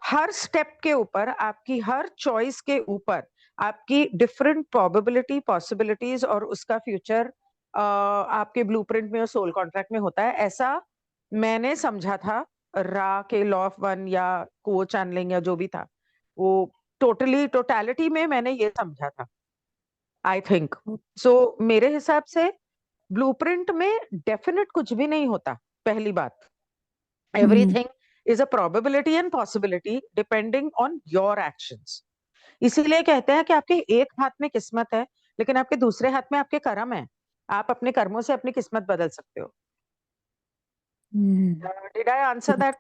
हर स्टेप के ऊपर, आपकी हर चॉइस के ऊपर आपकी डिफरेंट प्रोबेबिलिटी पॉसिबिलिटीज और उसका फ्यूचर आपके ब्लूप्रिंट में और सोल कॉन्ट्रैक्ट में होता है। ऐसा मैंने समझा था, रा के लॉ ऑफ वन या को चैनलिंग या जो भी था, वो टोटलिटी में मैंने ये समझा था, आई थिंक सो। मेरे हिसाब से ब्लूप्रिंट में डेफिनेट कुछ भी नहीं होता। पहली बात, everything is a probability and possibility depending on your actions. इसीलिए कहते हैं कि आपके एक हाथ में किस्मत है, लेकिन आपके दूसरे हाथ में आपके कर्म है। आप अपने कर्मों से अपनी किस्मत बदल सकते हो। Did I answer that,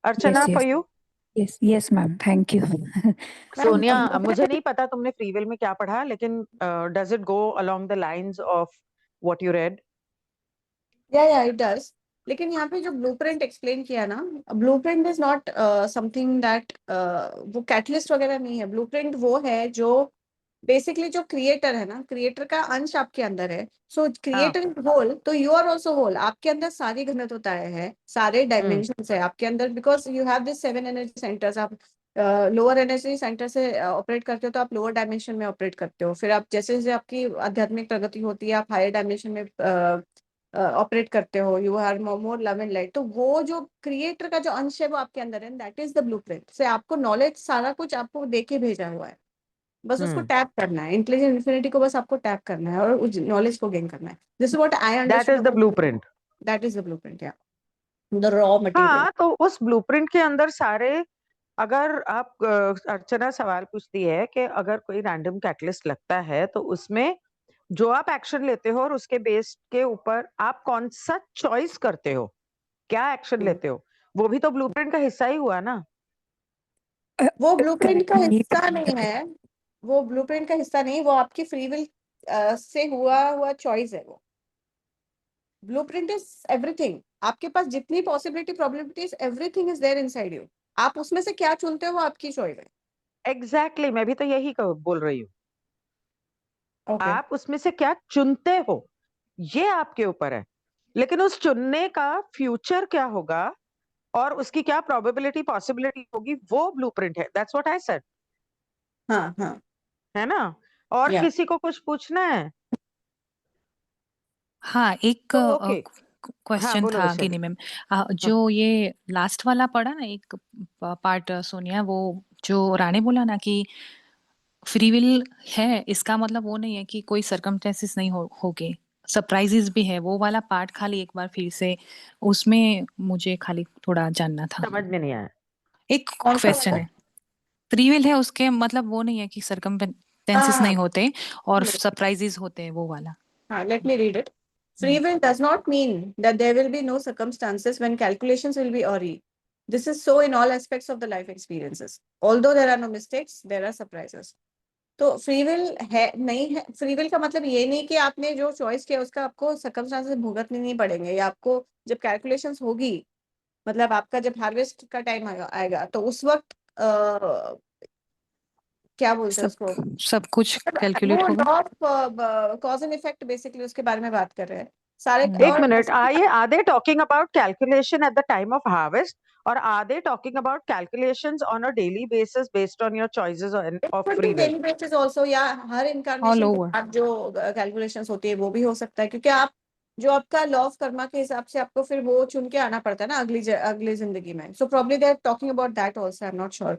Archana, yes for yes you? Yes yes ma'am thank you Sonia, मुझे नहीं पता तुमने फ्री विल में क्या पढ़ा, लेकिन does it go along the lines of what you read? या इट डज। लेकिन यहाँ पे जो ब्लूप्रिंट एक्सप्लेन किया ना, blueprint is not something that, वो कैटलिस्ट वगैरह नहीं है। ब्लूप्रिंट वो है जो बेसिकली जो क्रिएटर है ना, क्रिएटर का अंश आपके अंदर है। सो क्रिएटर इज होल, तो यू आर ऑल्सो होल। आपके अंदर सारी घनत्वताएं है, सारे डायमेंशंस है आपके अंदर, because you have this 7 energy centres. आप लोअर एनर्जी सेंटर से ऑपरेट करते हो तो आप लोअर डायमेंशन में ऑपरेट करते हो, फिर आप जैसे जैसे आपकी आध्यात्मिक प्रगति होती है आप हायर डायमेंशन में ऑपरेट करते हो, you are more love and light. तो वो जो क्रिएटर का जो अंश है वो आपके अंदर है, दैट इज द ब्लूप्रिंट। से आपको नॉलेज सारा कुछ आपको दे के भेजा हुआ है, बस उसको टैप करना है। इंटेलिजेंट इन्फिनिटी को बस आपको टैप करना है और उस नॉलेज को गेन करना है। This is what I That is the understood, blueprint. That is the blueprint, या द रॉ मटेरियल। हाँ, तो उस ब्लूप्रिंट के अंदर सारे, अगर आप अर्चना सवाल पूछती है कि अगर कोई रैंडम कैटलिस्ट लगता है तो उसमें जो आप एक्शन लेते हो और उसके बेस के ऊपर आप कौन सा चॉइस करते हो, क्या एक्शन लेते हो, वो भी तो ब्लूप्रिंट का हिस्सा ही हुआ ना। वो ब्लूप्रिंट का करेक्ट हिस्सा नहीं है, वो ब्लूप्रिंट का हिस्सा नहीं, वो आपकी फ्री विल से हुआ चॉइस है। वो ब्लूप्रिंट इज एवरीथिंग। आपके पास जितनी possibility probabilities, everything is there inside you. आप उसमें से क्या चुनते हो वो आपकी चॉइस है। एग्जैक्टली, मैं भी तो यही बोल रही हूँ। ओके, आप उसमें से क्या चुनते हो ये आपके ऊपर है, लेकिन उस चुनने का फ्यूचर क्या होगा और उसकी क्या प्रोबेबिलिटी पॉसिबिलिटी होगी, वो ब्लूप्रिंट है। दैट्स व्हाट आई सेड, हाँ हाँ, है ना। और या किसी को कुछ पूछना है हाँ, एक तो ओके। हाँ, क्वेश्चन बोलो था वैशाली। गिनी मैम। जो ये लास्ट वाला पढ़ा ना एक पार्ट सोनिया, वो जो राणे बोला ना कि फ्री विल है इसका मतलब वो नहीं है कि कोई सर्कमस्टेंसेस नहीं होगे, सरप्राइजेस भी है। वो वाला पार्ट खाली एक बार फिर से उसमें मुझे खाली थोड़ा जानना था। समझ में नहीं आया। एक कौन सा क्वेश्चन वाला? है, फ्री विल है उसके मतलब वो नहीं है कि सर्कमस्टेंसेस नहीं हाँ होते और हाँ सरप्राइजेस होते हैं, वो वाला। let me read it. Free will does not mean that there will be no circumstances when calculations will be awry. This is so in all aspects of the life experiences. Although there are no mistakes, there are surprises. तो free will है नहीं है, free will का मतलब ये नहीं कि आपने जो चॉइस किया उसका आपको सर्कमस्टांसेस भुगतने नहीं पड़ेंगे, या आपको जब कैलकुलेशंस होगी, मतलब आपका जब हार्वेस्ट का टाइम आएगा तो उस वक्त क्या बोलते हैं सब उसको, सब कुछ कैलकुलेट वो होगा। Law of cause and effect basically उसके बारे में बात कर रहे हैं सारे। एक और minute, are they talking about calculation at the time of harvest, और are they talking about calculations on a daily basis based on your choices of free will? Daily basis also, या हर ऑल इनकारनेशन के over. बाद जो calculations होती है वो भी हो सकता है, क्योंकि आप जो आपका लॉ ऑफ कर्मा के हिसाब से आपको फिर वो चुन के आना पड़ता है ना अगली जिंदगी में। So probably they are talking about that also, I am not sure.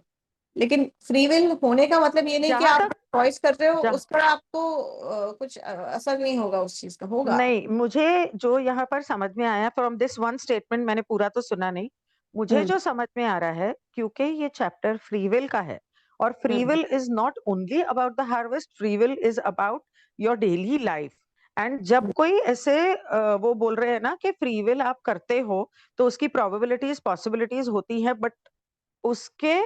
लेकिन फ्री विल होने का मतलब ये नहीं कि जहां आप तक चॉइस कर रहे हो जहाँ उस पर आपको कुछ असर नहीं होगा उस चीज का, होगा। नहीं, मुझे जो यहाँ पर समझ में आया फ्रॉम दिस वन स्टेटमेंट, मैंने पूरा तो सुना नहीं, मुझे जो समझ में आ रहा है, क्योंकि ये चैप्टर फ्री विल का है, और free will is not only about the harvest, free will is about your daily life. And जब कोई ऐसे वो बोल रहे हैं ना कि फ्री विल आप करते हो तो उसकी प्रोबेबिलिटीज पॉसिबिलिटीज होती है, बट उसके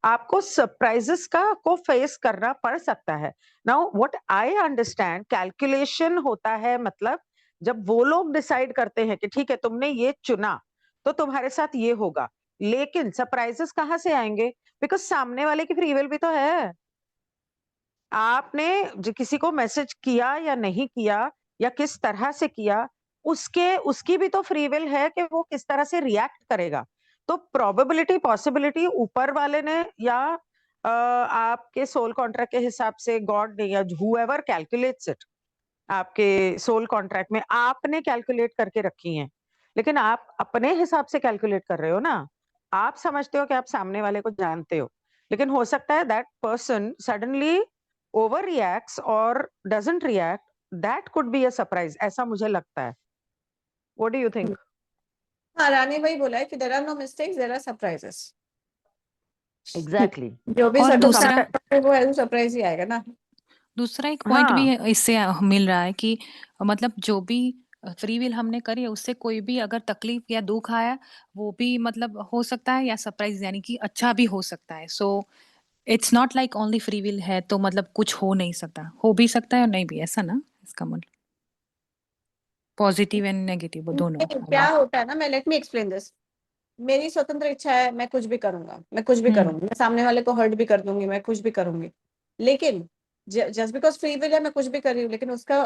आपको सरप्राइजेस का को फेस करना पड़ सकता है। Now what I understand, calculation होता है मतलब जब वो लोग डिसाइड करते हैं कि ठीक है तुमने ये चुना तो तुम्हारे साथ ये होगा, लेकिन सरप्राइजेस कहाँ से आएंगे? बिकॉज सामने वाले की फ्री विल भी तो है। आपने जो किसी को मैसेज किया या नहीं किया या किस तरह से किया, उसके उसकी भी तो फ्री विल है कि वो किस तरह से रिएक्ट करेगा। तो प्रोबेबिलिटी पॉसिबिलिटी ऊपर वाले ने या आपके सोल कॉन्ट्रैक्ट के हिसाब से गॉड ने या हुएवर कैलकुलेट्स इट, आपके सोल कॉन्ट्रैक्ट में आपने कैलकुलेट करके रखी हैं, लेकिन आप अपने हिसाब से कैलकुलेट कर रहे हो ना। आप समझते हो कि आप सामने वाले को जानते हो, लेकिन हो सकता है that person suddenly over reacts और doesn't react, that could be a surprise, ऐसा मुझे लगता है। What do you think? हाँ, रानी भाई बोला है कि there are no mistakes, there are surprises. Exactly. जो भी और दूसरा सर्कमस्टेंस है वो है, सरप्राइज ही आएगा ना। दूसरा एक पॉइंट भी हाँ, इससे मिल रहा है कि मतलब जो भी फ्री विल हमने करी है उससे कोई भी अगर तकलीफ या दुख आया वो भी मतलब हो सकता है, या सरप्राइज यानी कि अच्छा भी हो सकता है। So it's not like only free will है तो मतलब कुछ हो नहीं सकता, हो भी सकता है और नहीं भी, ऐसा ना इसका मतलब पॉजिटिव एंड नेगेटिव दोनों नहीं, क्या होगा। होता है ना, मैं लेट मी एक्सप्लेन दिस। मेरी स्वतंत्र इच्छा है, मैं कुछ भी करूंगा, मैं कुछ भी हम्म करूंगी, मैं सामने वाले को हर्ट भी कर दूंगी, मैं कुछ भी करूंगी। लेकिन जस्ट बिकॉज फ्री विल है, मैं कुछ भी कर रही हूँ, लेकिन उसका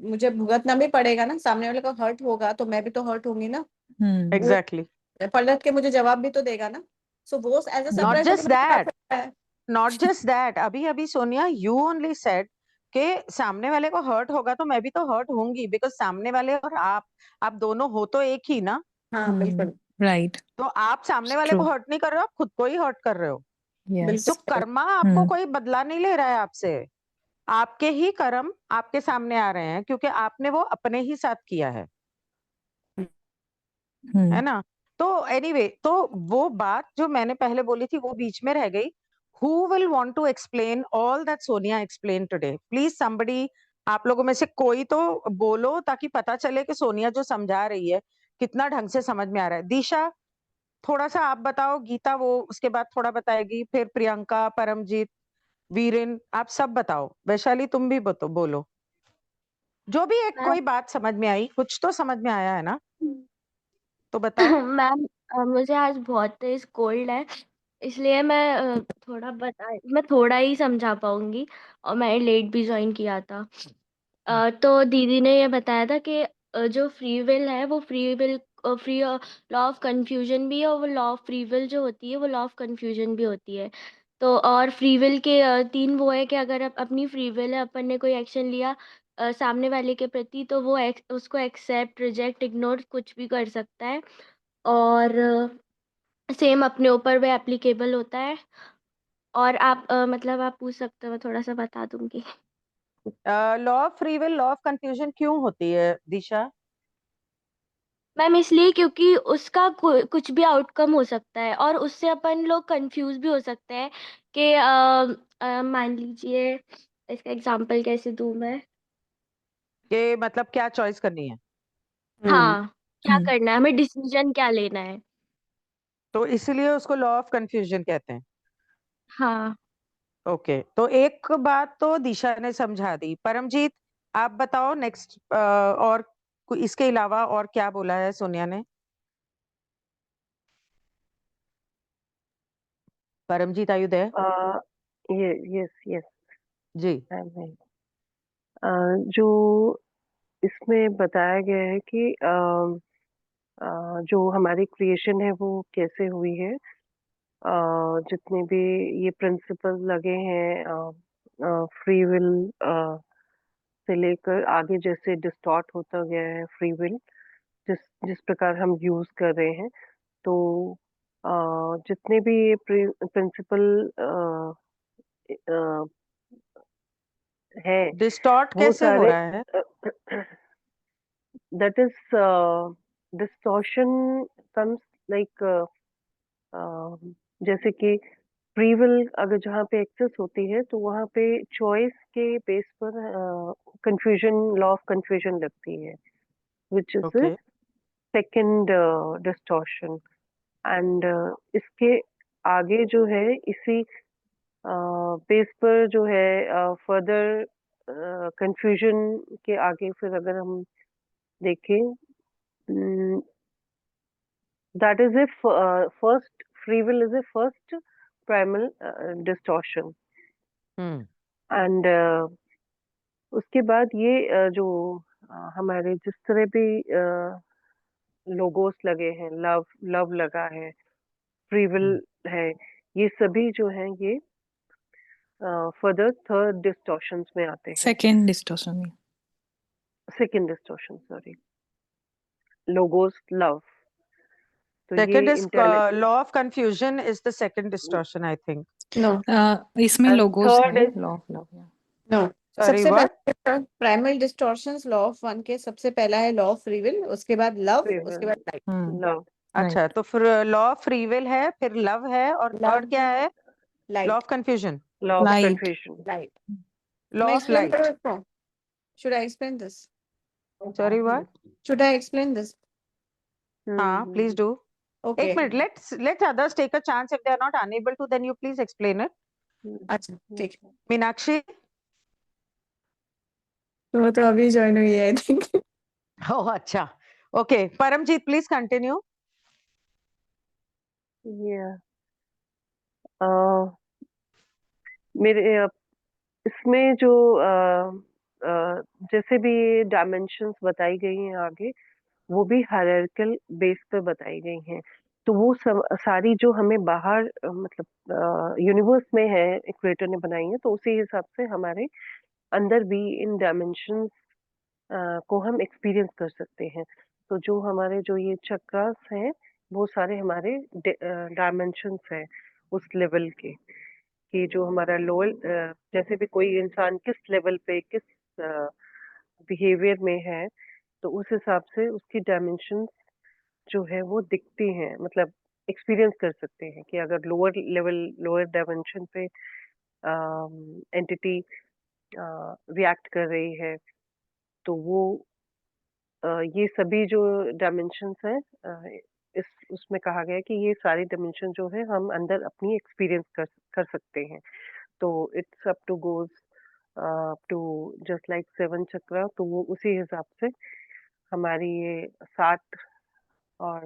मुझे भुगतना भी पड़ेगा ना। सामने वाले को हर्ट होगा तो मैं भी तो हर्ट होंगी ना। हम्म वो एग्जैक्टली। पलट के मुझे जवाब भी तो देगा ना। सो वो as a not surprise just मुझे आ दैट, सकता है। नॉट जस्ट दैट, अभी अभी सोनिया यू ओनली सेड कि सामने वाले को हर्ट होगा तो मैं भी तो हर्ट होंगी, बिकॉज सामने वाले और आप दोनों हो तो एक ही ना। हाँ बिल्कुल। राइट तो आप सामने वाले ट्रू को हर्ट नहीं कर रहे हो, आप खुद को ही हर्ट कर रहे हो। यस तो बिल्कुल कर्मा आपको कोई बदला नहीं ले रहा है आपसे, आपके ही कर्म आपके सामने आ रहे हैं क्योंकि आपने वो अपने ही साथ किया है ना। तो एनीवे तो वो बात जो मैंने पहले बोली थी वो बीच में रह गई। Who will want to explain all that Sonia explain today? Please somebody, आप लोगों में से कोई तो बोलो ताकि पता चले कि सोनिया जो समझा रही है कितना ढंग से समझ में आ रहा है। दिशा थोड़ा सा आप बताओ, गीता वो उसके बाद थोड़ा बताएगी, फिर प्रियंका, परमजीत, वीरेन, आप सब बताओ, वैशाली तुम भी बोलो जो भी एक कोई बात समझ में आई, कुछ तो समझ में आया है ना, तो बताओ। मैम, मुझे आज बहुत तेज कोल्ड है, इसलिए मैं थोड़ा ही समझा पाऊंगी, और मैंने लेट भी ज्वाइन किया था। तो दीदी ने ये बताया था कि जो फ्री विल है वो फ्री लॉ ऑफ कंफ्यूजन भी है, और वो लॉ ऑफ फ्री विल जो होती है वो लॉ ऑफ कंफ्यूजन भी होती है। तो और फ्री विल के तीन वो है कि अगर अपनी फ्री विल है, अपन ने कोई एक्शन लिया सामने वाले के प्रति, तो वो उसको एक्सेप्ट, रिजेक्ट, इग्नोर कुछ भी कर सकता है, और सेम अपने ऊपर भी एप्लीकेबल होता है। और आप मतलब आप पूछ सकते हो, मैं थोड़ा सा बता दूंगी। Law of free will, law of confusion क्यों होती है दिशा? मैम इसलिए क्योंकि उसका कुछ भी आउटकम हो सकता है और उससे अपन लोग कंफ्यूज भी हो सकते हैं कि मान लीजिए, इसका एग्जांपल कैसे दूं मैं। कि मतलब क्या चॉइस करनी है, हाँ, क्या हम्म करना है, हमें डिसीजन क्या लेना है। तो इसीलिए उसको लॉ ऑफ कंफ्यूजन कहते हैं। हाँ। ओके, तो एक बात तो दिशा ने समझा दी। परमजीत, आप बताओ नेक्स्ट, और इसके अलावा और क्या बोला है सोनिया ने? परमजीत, आयु देयर? यस यस, जी। जो इसमें बताया गया है कि जो हमारी क्रिएशन है वो कैसे हुई है। जितने भी ये प्रिंसिपल लगे हैं फ्री विल से लेकर आगे, जैसे डिस्टॉर्ट होता गया है फ्री विल, जिस जिस प्रकार हम यूज कर रहे हैं, तो जितने भी ये प्रिंसिपल है डिस्टॉर्ट वो कैसे हो सारे रहा है? that is distortion comes like जैसे कि फ्री विल अगर जहाँ पे एक्सेस होती है तो वहाँ पे चॉइस के बेस पर कंफ्यूजन, लॉ ऑफ कंफ्यूजन लगती है, which is okay. Second distortion. And इसके आगे जो है, इसी बेस पर जो है फर्दर कंफ्यूजन के आगे फिर अगर हम देखें, that is if first free will is a first primal distortion, hmm and उसके बाद ये जो हमारे जिस तरह भी लोगोस लगे हैं, लव लव लगा है, फ्री विल है, ये सभी जो हैं ये फर्दर थर्ड डिस्टॉर्शंस में आते हैं। सेकेंड डिस्टॉर्शन में। Second distortion, sorry, logos love, तो ये second is intelligence, law of confusion is the second distortion, I think. No इसमें एंड लोगोस थर्ड है, is law of love. No sorry, सबसे what? पहले primal distortions law of one के सबसे पहला है लॉ ऑफ फ्री विल, उसके बाद लव, फ्री उसके विल, बाद लाइट। लव, अच्छा, राइट। तो फिर लॉ ऑफ फ्री विल है, फिर लव है, और थर्ड लव, क्या है? Law light, of confusion, law of light. Confusion. Light. Law मैं ऑफ एक्सप्लेन करूँ लाइट। इसको? Should I explain this? Sorry, what? Should I explain this? हाँ, प्लीज डू। ओके, एक minute, let's others take a chance. If they are not unable to, then you please explain it. अच्छा ठीक है। मीनाक्षी? तो वो तो अभी ज्वाइन हुई है आई थिंक। ओह अच्छा, okay. Paramjit, please continue. Yeah. मेरे इसमें जो जैसे भी डायमेंशंस बताई गई हैं आगे, वो भी हायरार्किकल बेस पे बताई गई हैं। तो वो सारी जो हमें बाहर मतलब यूनिवर्स में है, इक्वेटर ने बनाई है, तो उसी हिसाब से हमारे अंदर भी इन डायमेंशंस को हम एक्सपीरियंस कर सकते हैं। तो जो हमारे जो ये चक्रास हैं, वो सारे हमारे डायमेंशंस हैं उस लेवल के, कि जो हमारा लोअर, जैसे भी कोई इंसान किस लेवल पे, किस बिहेवियर में है, तो उस हिसाब से उसकी डायमेंशंस जो है वो दिखती हैं, मतलब एक्सपीरियंस कर सकते हैं कि अगर लोअर लेवल, लोअर डायमेंशन पे एंटिटी रिएक्ट कर रही है, तो वो ये सभी जो डायमेंशंस हैं, इस उसमें कहा गया है कि ये सारी डायमेंशन जो है हम अंदर अपनी एक्सपीरियंस कर सकते हैं। तो it's up to goes up to just like 7 chakra, तो वो उसी हिसाब से हमारी ये 7 और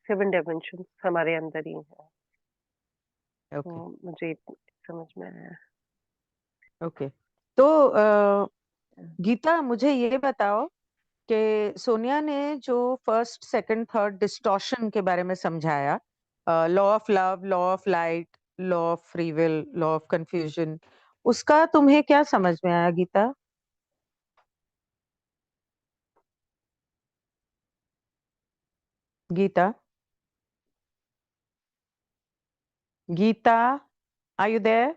7 डायमेंशंस हमारे अंदर ही हैं। तो ओके मुझे समझ में आया। ओके। तो गीता, मुझे ये बताओ कि सोनिया ने जो फर्स्ट सेकंड थर्ड डिस्टॉर्शन के बारे में समझाया, law of love, law of light, law of free will, law of confusion, उसका तुम्हें क्या समझ में आया Gita? Gita? Gita? Are you there?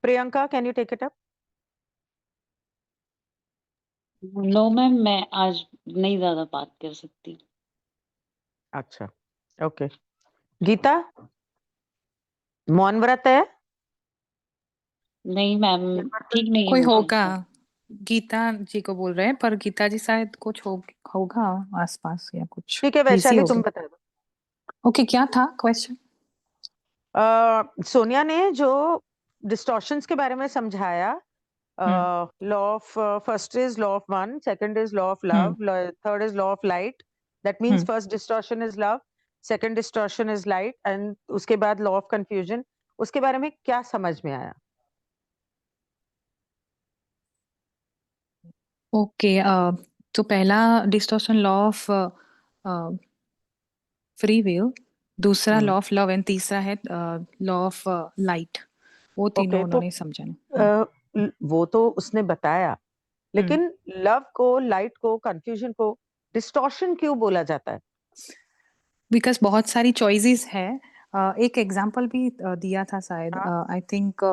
Priyanka, can you take it up? No ma'am, मैं आज नहीं ज्यादा बात कर सकती। अच्छा, ओके। गीता, मौन व्रत है? नहीं मैम, ठीक नहीं कोई हूँ होगा, शायद। गीता जी को बोल रहे हैं, पर गीता जी शायद कुछ होगा आसपास या कुछ ठीक है बिजी वैशाली, होगा। तुम बता दो। ओके, क्या था क्वेश्चन? सोनिया ने जो डिस्टॉर्शंस के बारे में समझाया, law of first is law of one, second is law of love, third is law of light. That means first distortion is love, second distortion is light, and उसके बाद लॉ ऑफ कंफ्यूजन। उसके बारे में क्या समझ में आया? Okay, तो पहला distortion law of free will, दूसरा लॉ ऑफ लव, एंड तीसरा है लॉ ऑफ लाइट। वो तीनों ओके, तो उन्होंने समझा ना। वो तो उसने बताया, लेकिन लव को, लाइट को, कंफ्यूजन को डिस्टॉर्शन क्यों बोला जाता है? बिकॉज बहुत सारी चॉइसेस है। एक एग्जांपल भी दिया था शायद, हाँ। आई थिंक,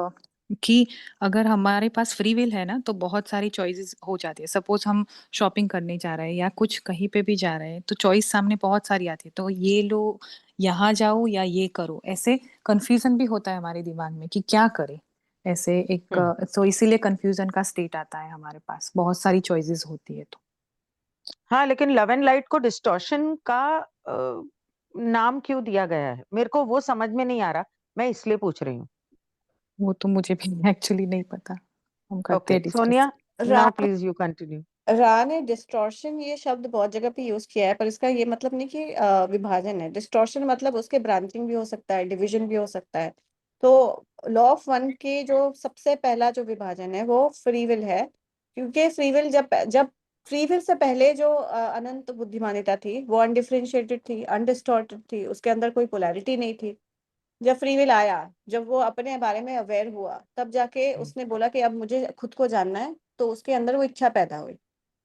कि अगर हमारे पास फ्री विल है ना, तो बहुत सारी चॉइसेस हो जाती है। सपोज हम शॉपिंग करने जा रहे हैं या कुछ कहीं पे भी जा रहे हैं, तो चॉइस सामने बहुत सारी आती है, तो ये लो, यहाँ जाओ या ये करो, ऐसे कंफ्यूजन भी होता है हमारे दिमाग में कि क्या करें। ऐसे एक तो इसीलिए कंफ्यूजन का स्टेट आता है हमारे पास, बहुत सारी चॉइसेस होती है तो। हाँ, लेकिन लव एंड लाइट को डिस्टॉर्शन का नाम क्यों दिया गया है? मेरे को वो समझ में नहीं आ रहा, मैं इसलिए पूछ रही हूँ। वो तो मुझे भी एक्चुअली नहीं पता, हम करते ओके, हैं डिस्कस। सोनिया, रा नाउ प्लीज यू कंटिन्यू। रा ने डिस्टॉर्शन ये शब्द बहुत जगह पे यूज किया है, पर इसका ये मतलब नहीं कि विभाजन है। डिस्टॉर्शन मतलब उसके ब्रांचिंग भी हो सकता है, डिवीजन भी हो सकता है। तो लॉ ऑफ वन के जो सबसे पहला जो विभाजन है वो फ्री विल है, क्योंकि फ्री विल जब जब फ्री विल से पहले जो अनंत बुद्धिमानिता थी वो अनडिफरेंशिएटेड थी, अनडिस्टॉर्टेड थी, उसके अंदर कोई पोलैरिटी नहीं थी। जब फ्री विल आया, जब वो अपने बारे में अवेयर हुआ, तब जाके उसने बोला कि अब मुझे खुद को जानना है, तो उसके अंदर वो इच्छा पैदा हुई।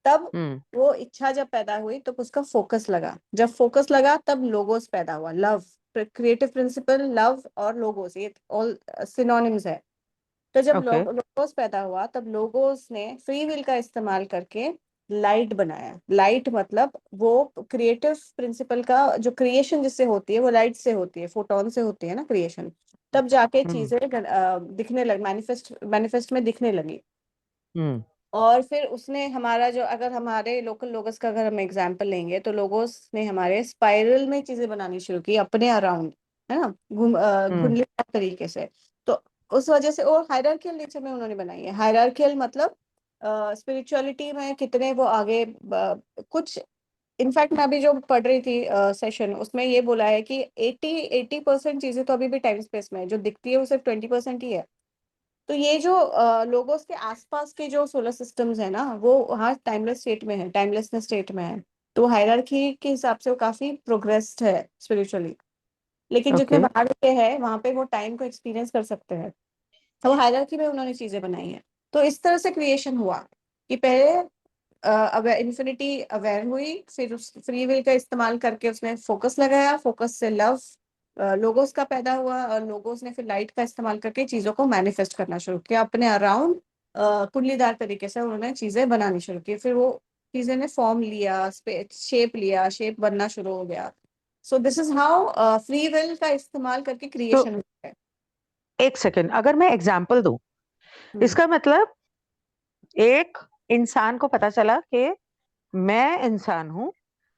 तब वो इच्छा जब पैदा हुई तो उसका फोकस लगा, जब फोकस लगा तब लोगोस पैदा हुआ। लव, क्रिएटिव प्रिंसिपल, लव और लोगोस, ये ऑल सिनोनिम्स है। तो जब ओके। लोगोस पैदा हुआ, तब लोगोस ने फ्री विल का इस्तेमाल करके लाइट बनाया। लाइट मतलब वो क्रिएटिव प्रिंसिपल का जो क्रिएशन जिससे होती है वो लाइट से होती है, फोटोन से होती है ना क्रिएशन। तब जाके चीजें दिखने लग, मैनिफेस्ट में दिखने लगी। और फिर उसने हमारा जो, अगर हमारे लोकल लोगोस का अगर हम एग्जांपल लेंगे, तो लोगोस ने हमारे स्पाइरल में चीजें बनानी शुरू की अपने अराउंड, है ना, घुंडलीदार तरीके से। तो उस वजह से, और हायरार्कियल नेचर में उन्होंने बनाई है। हायरार्कियल मतलब स्पिरिचुअलिटी में कितने वो आगे कुछ। इनफैक्ट मैं अभी जो पढ़ रही थी सेशन, उसमें ये बोला है कि 80% चीजें तो अभी भी टाइम स्पेस में है, जो दिखती है वो सिर्फ 20% ही है। तो ये जो लोगोस के आसपास के जो सोलर सिस्टम्स है ना, वो वहाँ टाइमलेस स्टेट में है, टाइमलेसनेस स्टेट में है। तो हायरार्की के हिसाब से वो काफी प्रोग्रेस्ड है स्पिरिचुअली। लेकिन जितने ओके। बाहर के हैं वहाँ पे वो टाइम को एक्सपीरियंस कर सकते हैं। तो वो हायरार्की में उन्होंने चीजें बनाई हैं। तो इस तरह से क्रिएशन हुआ कि पहले इन्फिनिटी अवेयर हुई, फिर उस फ्री विल का इस्तेमाल करके उसने फोकस लगाया, फोकस से लव लोगोस का पैदा हुआ, और लोगोस ने फिर लाइट का इस्तेमाल करके चीजों को मैनिफेस्ट करना शुरू किया अपने अराउंड। कुंडलीदार तरीके से उन्होंने चीजें बनानी शुरू की, फिर वो चीजें ने फॉर्म लिया, शेप लिया, शेप बनना शुरू हो गया। So this is how free will का इस्तेमाल करके तो क्रिएशन होता है। एक सेकेंड, अगर मैं एग्जाम्पल दूं, इसका मतलब एक इंसान को पता चला कि मैं इंसान हूं,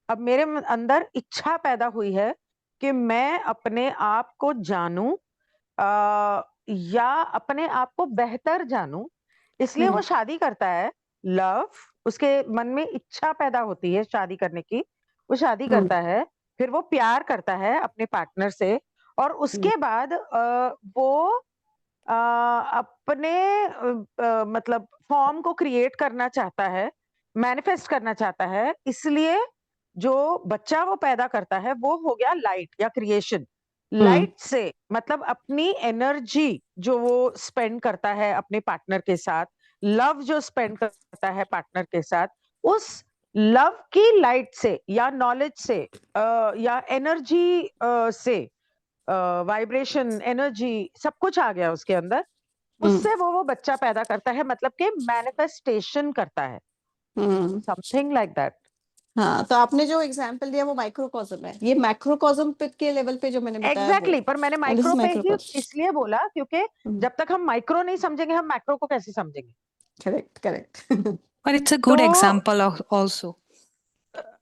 अब मेरे अंदर इच्छा पैदा हुई है कि मैं अपने आप को जानूं, या अपने आप को बेहतर जानूं, इसलिए वो शादी करता है। लव, उसके मन में इच्छा पैदा होती है शादी करने की, वो शादी करता है, फिर वो प्यार करता है अपने पार्टनर से, और उसके बाद वो अपने मतलब फॉर्म को क्रिएट करना चाहता है, मैनिफेस्ट करना चाहता है, इसलिए जो बच्चा वो पैदा करता है वो हो गया लाइट या क्रिएशन। लाइट से मतलब अपनी एनर्जी जो वो स्पेंड करता है अपने पार्टनर के साथ, लव जो स्पेंड करता है पार्टनर के साथ, उस लव की लाइट से या नॉलेज से या एनर्जी से वाइब्रेशन, एनर्जी, सब कुछ आ गया उसके अंदर, उससे वो बच्चा पैदा करता है, मतलब कि मैनिफेस्टेशन करता है, समथिंग लाइक दैट। हाँ, तो आपने जो एग्जांपल दिया वो माइक्रोकॉज्म है, ये मैक्रोकॉज्म के लेवल पे जो मैंने बताया एग्जैक्टली, पर मैंने माइक्रो पे ही माइक्रोकॉज्म। इसलिए बोला क्योंकि जब तक हम माइक्रो नहीं समझेंगे, हम मैक्रो को कैसे समझेंगे? Correct correct. But it's a good तो example also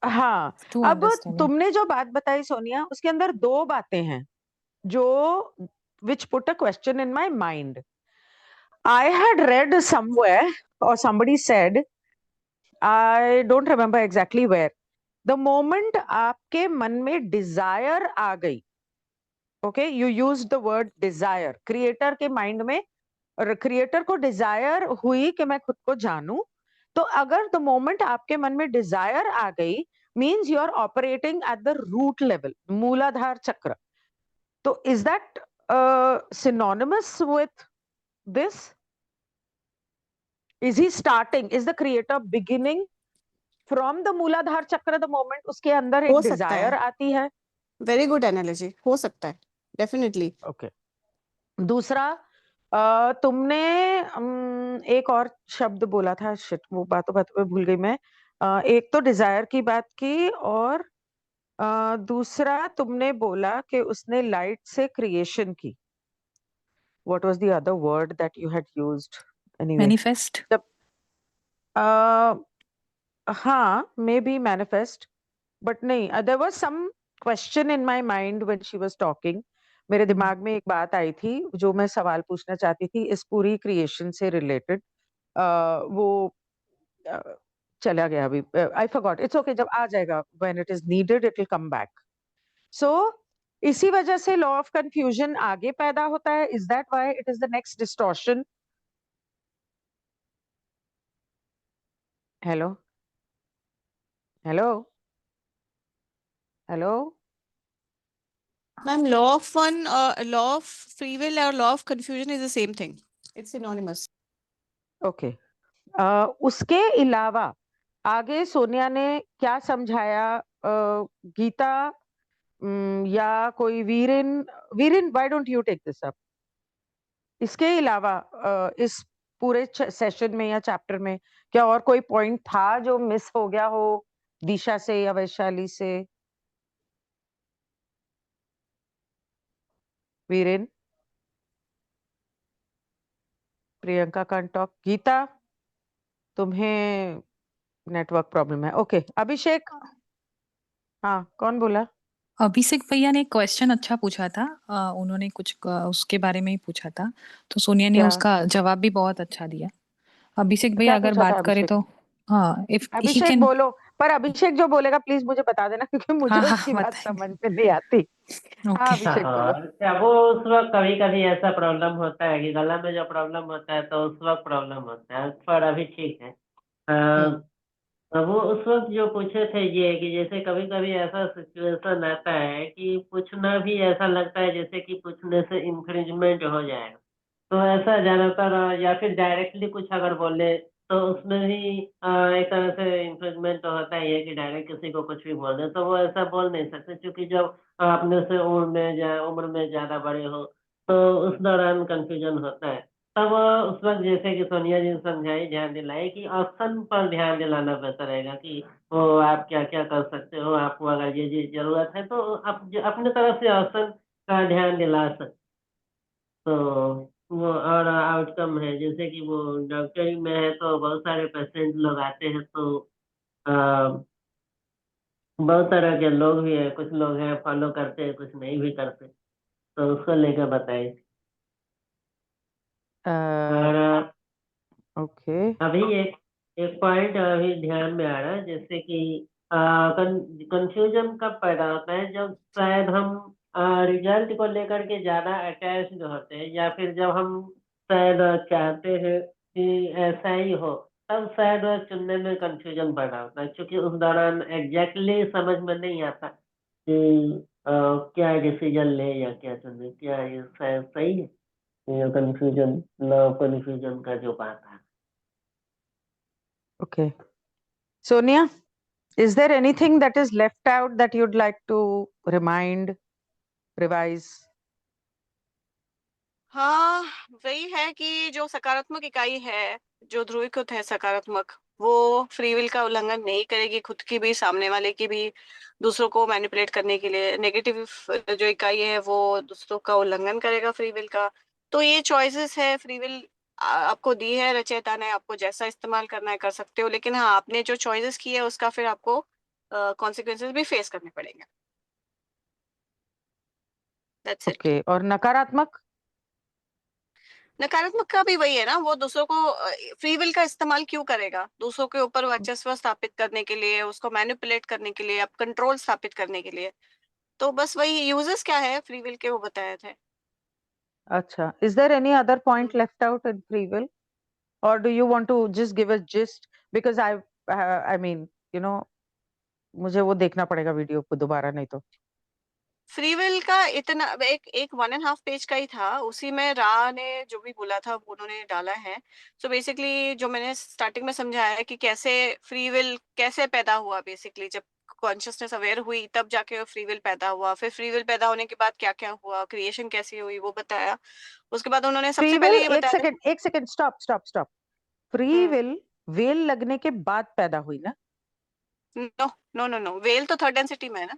हाँ, to अब understand. Yeah. तुमने जो बात बताई सोनिया, उसके अंदर दो बातें हैं जो which put a question in my mind. I had read somewhere or somebody said, I don't remember exactly where, the moment आपके मन में desire आ गई, okay, you used the word desire, creator के mind में, क्रिएटर को Dzire हुई कि मैं खुद को जानूं, तो अगर द मोमेंट आपके मन में डिजायर आ गई, means you are operating at the root level, Muladhara chakra. तो is that synonymous with this? Is he starting, is the creator beginning from the Muladhara chakra the moment उसके अंदर एक हो सकता डिजायर है, आती है? वेरी गुड एनालॉजी, हो सकता है डेफिनेटली। ओके। दूसरा, तुमने एक और शब्द बोला था, शिट, वो बातों बातों में भूल गई मैं। एक तो डिजायर की बात की, और दूसरा तुमने बोला कि उसने लाइट से क्रिएशन की. What was the other word that you had used? Anyway, Manifest. हाँ, मे बी मैनिफेस्ट, बट नहीं, there was some question in my mind when she was talking. मेरे दिमाग में एक बात आई थी जो मैं सवाल पूछना चाहती थी इस पूरी क्रिएशन से रिलेटेड. वो चला गया अभी, आई फॉरगॉट. इट्स ओके, जब आ जाएगा, when it is needed it will come back. So इसी वजह से लॉ ऑफ कंफ्यूजन आगे पैदा होता है. Is that why it is the next distortion? Hello, hello, hello. Ma'am, law of free will और law of confusion is the same thing, it's synonymous. Okay. उसके अलावा आगे सोनिया ने क्या समझाया? गीता या कोई Viren, Viren why don't you take this up? इसके अलावा इस पूरे सेशन में या चैप्टर में क्या और कोई पॉइंट था जो मिस हो गया हो दिशा से या वैशाली से? वीरेन, प्रियंका कांट टॉक, गीता तुम्हें नेटवर्क प्रॉब्लम है. ओके, अभिषेक. हाँ, कौन बोला? अभिषेक भैया ने एक क्वेश्चन अच्छा पूछा था, उन्होंने कुछ उसके बारे में ही पूछा था, तो सोनिया ने क्या उसका जवाब भी बहुत अच्छा दिया. अभिषेक भैया क्या अगर पूछा था बात करें अभिषेक? तो हाँ, इफ ही अभिषेक कैन. बोलो, पर अभिषेक जो बोलेगा प्लीज मुझे बता देना, क्योंकि मुझे हाँ हाँ उसकी बात बताएंगे. समझ में नहीं आती. हाँ, ओके. अभिषेक बोलो. हाँ, क्या वो उस वक्त कभी कभी ऐसा प्रॉब्लम होता है कि गला में जो प्रॉब्लम होता है तो उस वक्त प्रॉब्लम होता है, पर अभी ठीक है। वो उस वक्त जो पूछे थे ये कि जैसे कभी कभी ऐसा सिचुएशन आता है कि पूछना भी ऐसा लगता है जैसे कि पूछने से इंफ्रिंजमेंट हो जाएगा, तो ऐसा ज्यादातर या फिर डायरेक्टली कुछ अगर बोले तो उसमें भी एक तरह से इंफ्रिंजमेंट तो होता ही है कि डायरेक्ट किसी को कुछ भी बोल दे, तो वो ऐसा बोल नहीं सकते क्योंकि जब अपने से उम्र में ज्यादा बड़े हो तो उस दौरान कंफ्यूजन होता है। तब उस वक्त जैसे कि सोनिया जी ने समझाई, ध्यान दिलाई कि ऑप्शन पर ध्यान दिलाना बेहतर रहेगा कि वो आप क्या क्या कर सकते हो, आपको अगर ये जरूरत है तो आप अपने तरफ से ऑप्शन का ध्यान दिला सकते। तो वो और आउटकम है जैसे कि वो डॉक्टरी में है तो बहुत सारे पेशेंट लोग आते हैं, तो अ, बहुत तरह के लोग भी हैं, कुछ लोग हैं फॉलो करते हैं, कुछ नहीं भी करते, तो उसको लेकर बताइए। और ओके. अभी एक एक पॉइंट अभी ध्यान में आ रहा है, जैसे कि कंफ्यूजन कब पैदा होता है, जब शायद हम रिजल्ट को लेकर के ज्यादा अटैच्ड होते हैं, या फिर जब हम शायद चाहते हैं कि ऐसा ही हो, तब शायद चुनने में कंफ्यूजन पैदा होता है, क्योंकि उस दौरान एग्जैक्टली समझ में नहीं आता कि क्या डिसीजन ले या क्या चुने, क्या ये शायद सही है। ये कंफ्यूजन, लॉ कंफ्यूजन का जो बात है। Okay. Sonia, is there anything that is left out that you'd like to remind, revise? हाँ, वही है कि जो सकारात्मक इकाई है, जो ध्रुवीकृत है सकारात्मक, वो फ्री विल का उल्लंघन नहीं करेगी, खुद की भी, सामने वाले की भी, दूसरों को मैनिपुलेट करने के लिए। नेगेटिव जो इकाई है वो दूसरों का उल्लंघन करेगा फ्री विल का। तो ये चॉइसेस है, फ्री विल आपको दी है रचयिता ने, आपको जैसा इस्तेमाल करना है कर सकते हो, लेकिन हाँ, आपने जो चॉइसेस की है उसका फिर आपको कॉन्सिक्वेंसेस भी फेस करने पड़ेंगे। That's it. ओके, और नकारात्मक? नकारात्मक का भी वही है ना, वो दूसरों को फ्री विल का इस्तेमाल क्यों करेगा? दूसरों के ऊपर वर्चस्व स्थापित करने के लिए, उसको मैनिपुलेट करने के लिए, अब कंट्रोल स्थापित करने के लिए। तो बस वही यूजेस क्या है फ्री विल के, वो बताए थे। अच्छा, is there any other point left out in free will, or do you want to just give a gist? Because I mean, you know, मुझे वो देखना पड़ेगा वीडियो को दोबारा, नहीं तो। फ्री विल का इतना एक एक 1.5 पेज का ही था, उसी में रा ने जो भी बोला था वो उन्होंने डाला है। सो बेसिकली जो मैंने स्टार्टिंग में समझाया है कि कैसे फ्री विल कैसे पैदा हुआ, बेसिकली जब कॉन्शियसनेस अवेयर हुई तब जाके फ्री विल पैदा हुआ, फिर फ्री विल पैदा होने के बाद क्या क्या हुआ, क्रिएशन कैसी हुई वो बताया। उसके बाद उन्होंने फ्री सबसे पहले विल, ये बताया। एक second, stop. Free will veil लगने के बाद पैदा हुई ना? No no no no, veil तो थर्ड डेंसिटी में है ना।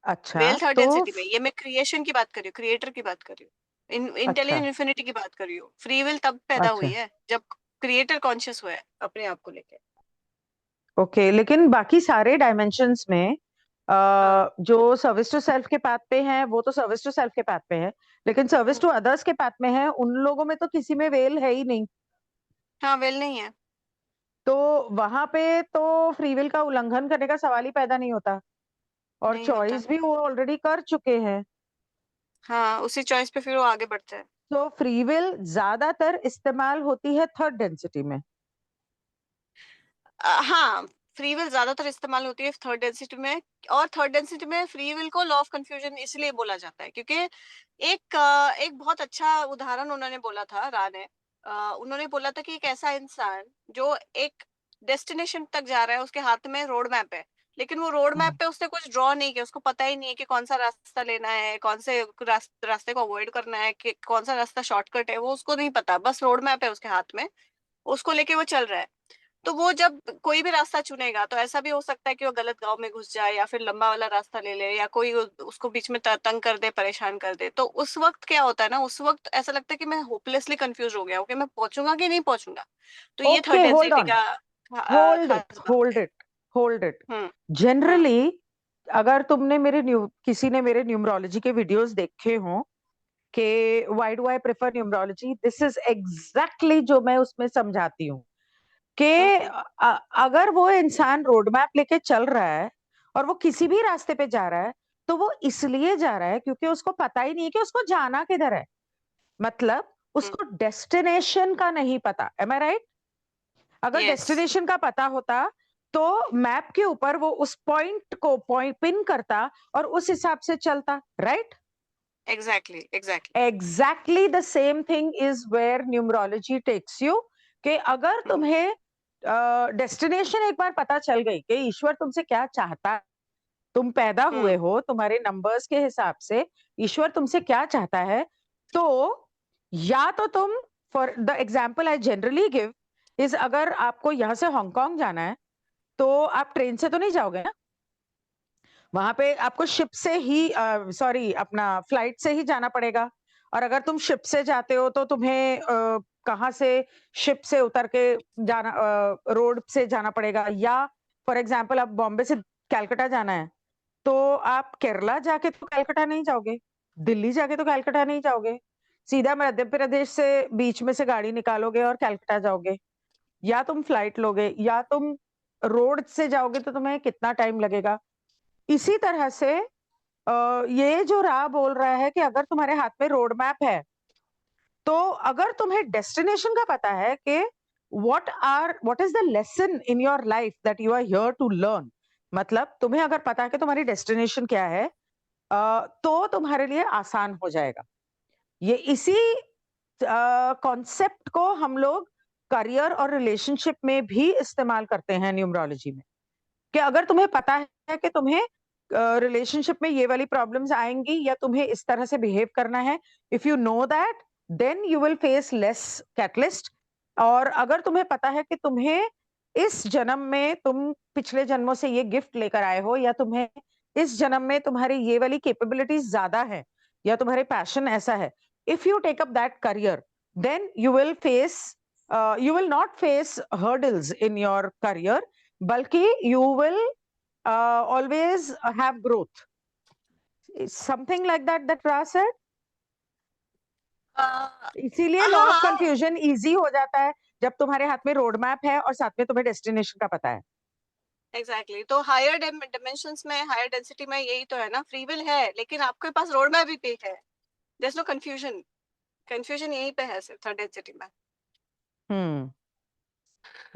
अच्छा, वेल थर्ड तो डेंसिटी में, ये मैं क्रिएशन की बात कर रही हूँ, क्रिएटर की बात कर रही हूँ, अच्छा, इंटेलिजेंट इन्फिनिटी की बात कर रही हूँ। फ्री विल तब पैदा हुई अच्छा, है जब क्रिएटर कॉन्शियस हुआ है अपने आप को लेके। ओके। लेकिन बाकी सारे डायमेंशंस में हाँ जो सर्विस टू सेल्फ के पाथ पे हैं वो तो सर्विस टू सेल्फ के पाथ पे है, लेकिन सर्विस टू अदर्स के पाथ में है, उन लोगों में तो किसी में वेल है ही नहीं। हाँ, वेल नहीं है। तो वहां पे तो फ्री विल का उल्लंघन करने का सवाल ही पैदा नहीं होता, और नहीं होता। चॉइस भी वो ऑलरेडी कर चुके हैं। हाँ, उसी चॉइस पे फिर वो आगे बढ़ते हैं। तो फ्री विल ज्यादातर इस्तेमाल होती है थर्ड डेंसिटी में। हाँ, फ्री विल ज्यादातर इस्तेमाल होती है थर्ड डेंसिटी में। और थर्ड डेंसिटी में फ्री विल को लॉ ऑफ कंफ्यूजन इसलिए बोला जाता है क्योंकि एक बहुत अच्छा उदाहरण उन्होंने बोला था, रा ने। उन्होंने बोला था कि एक ऐसा इंसान जो एक डेस्टिनेशन तक जा रहा है, उसके हाथ में रोड मैप है, लेकिन वो रोड मैप पे उसने कुछ ड्रॉ नहीं किया, उसको पता ही नहीं है कि कौन सा रास्ता लेना है, कौन से रास्ते को अवॉइड करना है, कि कौन सा रास्ता शॉर्टकट है, वो उसको नहीं पता, बस रोड मैप है उसके हाथ में, उसको लेके वो चल रहा है। तो वो जब कोई भी रास्ता चुनेगा तो ऐसा भी हो सकता है कि वो गलत गांव में घुस जाए, या फिर लंबा वाला रास्ता ले ले, या कोई उसको बीच में तंग कर दे, परेशान कर दे। तो उस वक्त क्या होता है ना, उस वक्त ऐसा लगता है कि मैं होपलेसली कंफ्यूज हो गया हूँ कि मैं पहुंचूंगा कि नहीं पहुंचूंगा। तो ये third okay, hold density on, का होल्ड इट, खास बात होल्ड है। It, hold it. Hmm. Hmm. Generally अगर तुमने किसी ने मेरे न्यूमरोलॉजी के वीडियोस देखे हो कि why do I prefer numerology, this is exactly जो मैं उसमें समझाती हूँ कि अगर वो इंसान रोड मैप लेके चल रहा है और वो किसी भी रास्ते पे जा रहा है, तो वो इसलिए जा रहा है क्योंकि उसको पता ही नहीं है कि उसको जाना किधर है। मतलब उसको डेस्टिनेशन का नहीं पता। M I right? अगर यस, डेस्टिनेशन का पता होता तो मैप के ऊपर वो उस पॉइंट को पिन करता और उस हिसाब से चलता, right? Exactly exactly. Exactly the same thing is where numerology takes you, कि अगर तुम्हें डेस्टिनेशन एक बार पता चल गई कि ईश्वर तुमसे क्या चाहता है, तुम पैदा हुए हो, तुम्हारे नंबर्स के हिसाब से ईश्वर तुमसे क्या चाहता है, तो या तो तुम, for the example I generally give is, अगर आपको यहां से हांगकांग जाना है तो आप ट्रेन से तो नहीं जाओगे ना, वहां पे आपको शिप से ही, सॉरी, अपना फ्लाइट से ही जाना पड़ेगा। और अगर तुम शिप से जाते हो तो तुम्हें कहाँ से शिप से उतर के जाना, रोड से जाना पड़ेगा। या फॉर एग्जाम्पल आप बॉम्बे से कैलकाटा जाना है, तो आप केरला जाके तो कैलकाटा नहीं जाओगे, दिल्ली जाके तो कैलकाटा नहीं जाओगे, सीधा मध्य प्रदेश से बीच में से गाड़ी निकालोगे और कैलकाटा जाओगे। या तुम फ्लाइट लोगे या तुम रोड से जाओगे, तो तुम्हें कितना टाइम लगेगा। इसी तरह से ये जो राह बोल रहा है कि अगर तुम्हारे हाथ में रोड मैप है, तो अगर तुम्हें डेस्टिनेशन का पता है कि what is the lesson in your life that you are here to learn, मतलब तुम्हें अगर पता है कि तुम्हारी डेस्टिनेशन क्या है, तो तुम्हारे लिए आसान हो जाएगा। ये इसी कॉन्सेप्ट को हम लोग करियर और रिलेशनशिप में भी इस्तेमाल करते हैं न्यूमरोलॉजी में, कि अगर तुम्हें पता है कि तुम्हें रिलेशनशिप में ये वाली प्रॉब्लम्स आएंगी या तुम्हें इस तरह से बिहेव करना है, if you know that then you will face less catalyst. और अगर तुम्हें पता है कि तुम्हें इस जन्म में तुम पिछले जन्मों से ये गिफ्ट लेकर आए हो, या तुम्हें इस जन्म में तुम्हारी ये वाली कैपेबिलिटीज ज्यादा है, या तुम्हारे पैशन ऐसा है, if you take up that career then you will face you will not face hurdles in your career, balki you will always have growth. Something like that Ra said. इसीलिए law of confusion easy हो जाता है जब तुम्हारे हाथ में road map है और साथ में तुम्हें डेस्टिनेशन का पता है। एग्जैक्टली तो हायर डिमेंशंस में, हायर डेंसिटी में यही तो है ना, फ्री विल है लेकिन आपके पास रोड मैप भी है, there is no confusion, confusion यहीं पे है सिर्फ थर्ड डेंसिटी में।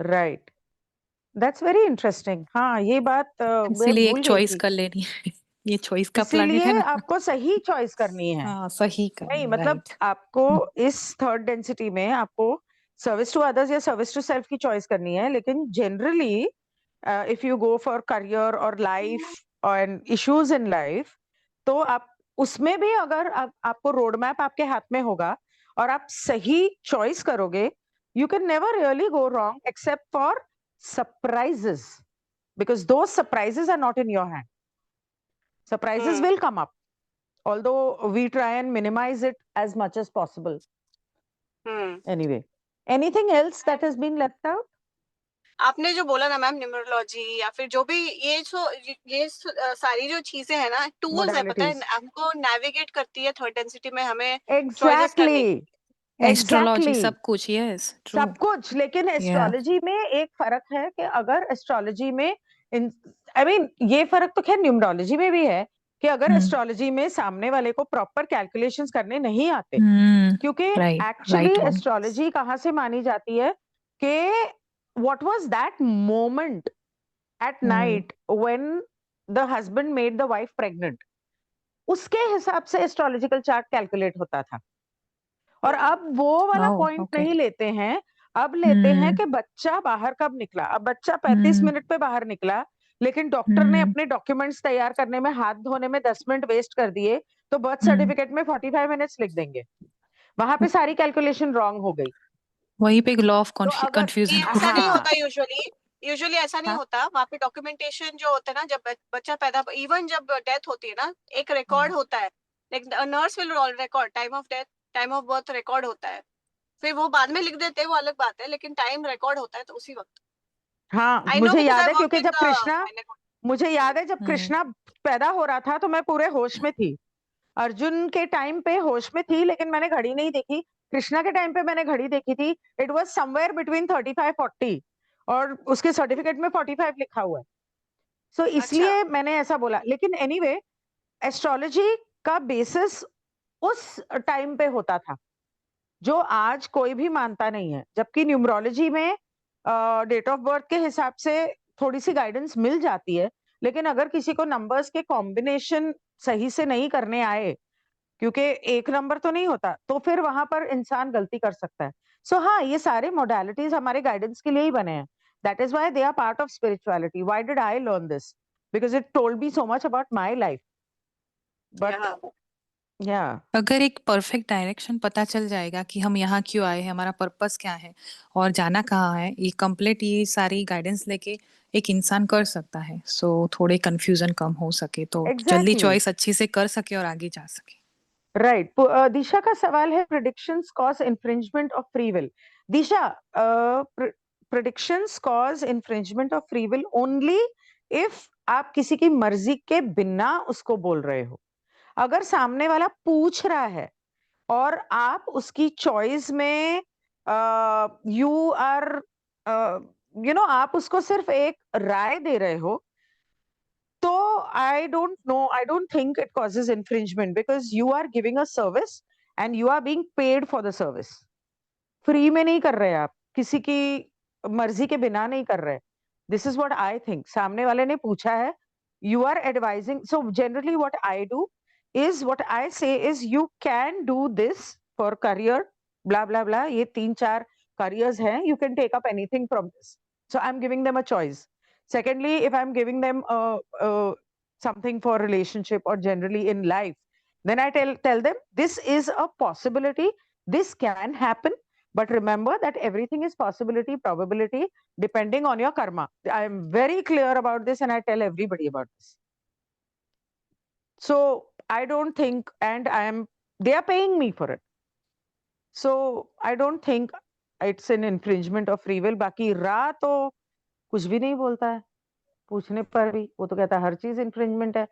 Right, that's very interesting. हाँ, ये बात मैं इसीलिए भूल एक गई चॉइस थी। कर लेनी है। ये चॉइस का प्लान है इसीलिए ना। आपको सही चॉइस करनी है। हाँ, सही करनी नहीं है, मतलब राइट। आपको इस थर्ड डेंसिटी में आपको सर्विस टू अदर्स या सर्विस टू सेल्फ की चॉइस करनी है, लेकिन generally if you go for career और लाइफ और इश्यूज इन लाइफ, तो आप उसमें भी अगर आपको रोड मैप आपके हाथ में होगा और आप सही चॉइस करोगे, you can never really go wrong except for surprises, because those surprises are not in your hand. Surprises will come up, although we try and minimize it as much as possible. Anyway, anything else that has been left out? आपने जो बोला ना ma'am, numerology या फिर जो भी ये सारी जो चीजें है ना, टूल्स है, पता है हमको नेविगेट करती है थर्ड डेंसिटी में, हमें चॉइसेस करने की। एस्ट्रोलॉजी सब कुछ, यस ट्रू, सब कुछ। लेकिन एस्ट्रोलॉजी में एक फर्क है कि अगर एस्ट्रोलॉजी में आई मीन ये फर्क तो खैर न्यूमरोलॉजी में भी है कि अगर एस्ट्रोलॉजी में सामने वाले को प्रॉपर कैलकुलेशंस करने नहीं आते, क्योंकि एक्चुअली एस्ट्रोलॉजी कहाँ से मानी जाती है कि what was that moment at night when the husband made the wife pregnant, उसके हिसाब से एस्ट्रोलॉजिकल चार्ट कैलकुलेट होता था। और अब वो वाला पॉइंट नहीं लेते हैं, अब लेते हैं कि बच्चा बाहर कब निकला। अब बच्चा 35 मिनट पे बाहर निकला, लेकिन डॉक्टर ने अपने डॉक्यूमेंट्स तैयार करने में, हाथ धोने में 10 मिनट वेस्ट कर दिए, तो बर्थ सर्टिफिकेट में 45 मिनट्स लिख देंगे। वहां पे सारी कैलकुलेशन रॉन्ग हो गई। वही पे लॉ ऑफ कंफ्यूजन। ऐसा नहीं होता यूजुअली ऐसा नहीं होता। वहाँ पे डॉक्यूमेंटेशन जो होता है ना, जब बच्चा पैदा, इवन जब डेथ होती है ना, एक रिकॉर्ड होता है, like nurse will record time of death, time of birth record होता है, फिर वो बाद में लिख देते हैं, वो अलग बात है, लेकिन टाइम रिकॉर्ड होता है तो उसी वक्त। हाँ, मुझे याद है, क्योंकि जब कृष्णा, मुझे याद है जब कृष्णा पैदा हो रहा था तो मैं पूरे होश में थी। अर्जुन के टाइम पे होश में थी, लेकिन मैंने घड़ी नहीं देखी। कृष्णा के टाइम पे मैंने घड़ी देखी थी। इट वाज समवेयर बिटवीन 35-40 और उसके सर्टिफिकेट में 45 लिखा हुआ है। सो इसलिए मैंने ऐसा बोला। लेकिन एनीवे, एस्ट्रोलॉजी का बेसिस उस टाइम पे होता था जो आज कोई भी मानता नहीं है, जबकि न्यूमरोलॉजी में डेट ऑफ बर्थ के हिसाब से थोड़ी सी गाइडेंस मिल जाती है। लेकिन अगर किसी को नंबर्स के कॉम्बिनेशन सही से नहीं करने आए, क्योंकि एक नंबर तो नहीं होता, तो फिर वहां पर इंसान गलती कर सकता है। सो हाँ, ये सारे मोडालिटीज हमारे गाइडेंस के लिए ही बने हैं। That is why they are part of spirituality. Why did I learn this? Because it told me so much about my life. But अगर एक परफेक्ट डायरेक्शन पता चल जाएगा कि हम यहाँ क्यों आए हैं, हमारा पर्पस क्या है और जाना कहाँ है, ये कंप्लीट ये सारी गाइडेंस लेके एक इंसान कर सकता है। सो थोड़े कंफ्यूजन कम हो सके तो जल्दी चॉइस अच्छी से कर सके और आगे जा सके। राइट। दिशा का सवाल है, predictions cause infringement of free will. Disha, predictions cause infringement of free will only if आप किसी की मर्जी के बिना उसको बोल रहे हो। अगर सामने वाला पूछ रहा है और आप उसकी चॉइस में यू आर आप उसको सिर्फ एक राय दे रहे हो, तो I don't think it causes infringement, because you are giving a service and you are being paid for the service. Free में नहीं कर रहे आप, किसी की मर्जी के बिना नहीं कर रहे। This is what I think. सामने वाले ने पूछा है, you are advising. So generally what I do is, what I say is, you can do this for career, blah blah blah. ये 3-4 careers हैं, you can take up anything from this. So I'm giving them a choice. Secondly, if I'm giving them something for relationship or generally in life, then I tell them this is a possibility, this can happen, but remember that everything is possibility, probability, depending on your karma. I am very clear about this and I tell everybody about this. So I don't think, and they are paying me for it. So I don't think it's an infringement of free will. बाकी रा तो कुछ भी नहीं बोलता है पूछने पर भी, वो तो कहता है हर चीज इन्फ्रिंजमेंट है।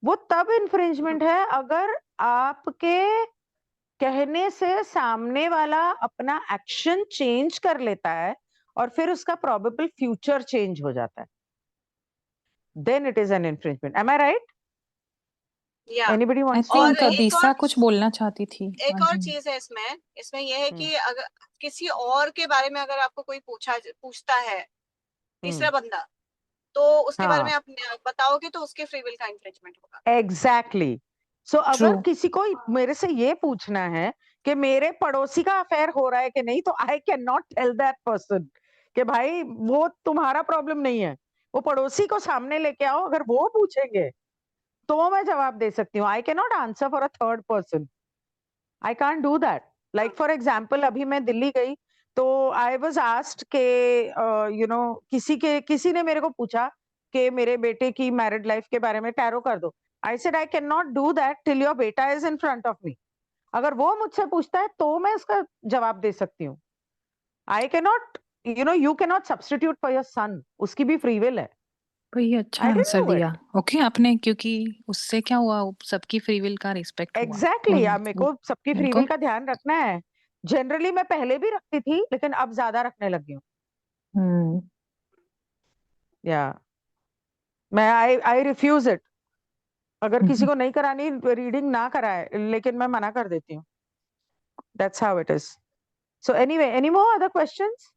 वो तब इन्फ्रिंजमेंट है अगर आपके कहने से सामने वाला अपना एक्शन चेंज कर लेता है और फिर उसका प्रोबेबल फ्यूचर चेंज हो जाता है, then it is an infringement. Am I right? या एनीबडी आई वांट्स और थिंक एक दिशा और कुछ बोलना चाहती थी। एक हाँ और जी। चीज है इसमें ये है कि अगर किसी और के बारे में अगर आपको कोई पूछता है तीसरा बंदा, तो उसके बारे में आप बताओगे तो उसके फ्री विल का इन्फ्रिंजमेंट होगा। एग्जैक्टली। सो अगर True. किसी को मेरे से ये पूछना है कि मेरे पड़ोसी का अफेयर हो रहा है कि नहीं, तो I can not tell that person कि भाई वो तुम्हारा प्रॉब्लम नहीं है, वो पड़ोसी को सामने लेके आओ, अगर वो पूछेंगे तो मैं जवाब दे सकती हूँ। आई can not answer for a third person, I can't do that. Like for example अभी मैं दिल्ली गई तो आई वॉज आस्क्ड के यू नो किसी ने मेरे को पूछा कि मेरे बेटे की मैरिड लाइफ के बारे में टैरो कर दो। I said I can not do that till your बेटा is in front of me. अगर वो मुझसे पूछता है तो मैं उसका जवाब दे सकती हूँ। आई can not, you can not substitute for your son, उसकी भी फ्री विल है। वही अच्छा I didn't आंसर know दिया। ओके आपने, क्योंकि उससे क्या हुआ, सबकी फ्री विल का रिस्पेक्ट हुआ। एग्जैक्टली। मेरे को सबकी फ्री उनको विल का ध्यान रखना है। जनरली मैं पहले भी रखती थी लेकिन अब ज्यादा रखने लगी हूँ। या मैं आई रिफ्यूज इट। अगर किसी को नहीं करानी रीडिंग ना कराए, लेकिन मैं मना कर देती हूँ। That's how it is. So anyway, any more other questions?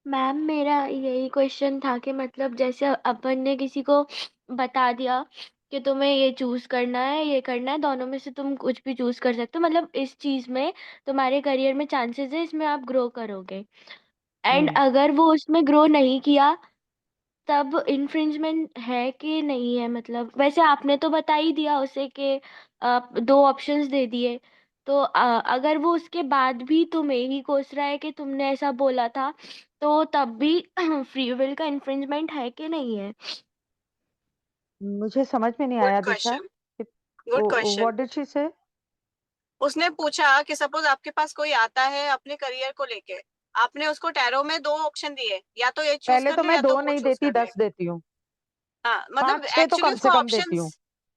Ma'am मेरा यही क्वेश्चन था कि मतलब जैसे अपन ने किसी को बता दिया कि तुम्हें ये चूज करना है, ये करना है, दोनों में से तुम कुछ भी चूज कर सकते हो, मतलब इस चीज में तुम्हारे करियर में चांसेस है, इसमें आप ग्रो करोगे, एंड अगर वो उसमें ग्रो नहीं किया तब इन्फ्रिंजमेंट है कि नहीं है? मतलब वैसे आपने तो बता ही दिया उसे कि दो ऑप्शंस दे दिए, तो अगर वो उसके बाद भी तुम्हें ही कोस रहा है कि तुमने ऐसा बोला था, तो तब भी फ्री विल का इन्फ्रिंजमेंट है कि नहीं है? मुझे समझ में नहीं गुड आया Disha. Question, good question. What did she say? उसने पूछा कि सपोज आपके पास कोई आता है अपने करियर को लेके, आपने उसको टैरो में दो ऑप्शन दिए, या तो ये चूज पहले कर तो ले मैं या तो 2 वो नहीं चूज देती, कर ले। 10 देती हूँ। हाँ, मतलब 5-6 तो एक्चुअली कम उसको से कम देती हूँ।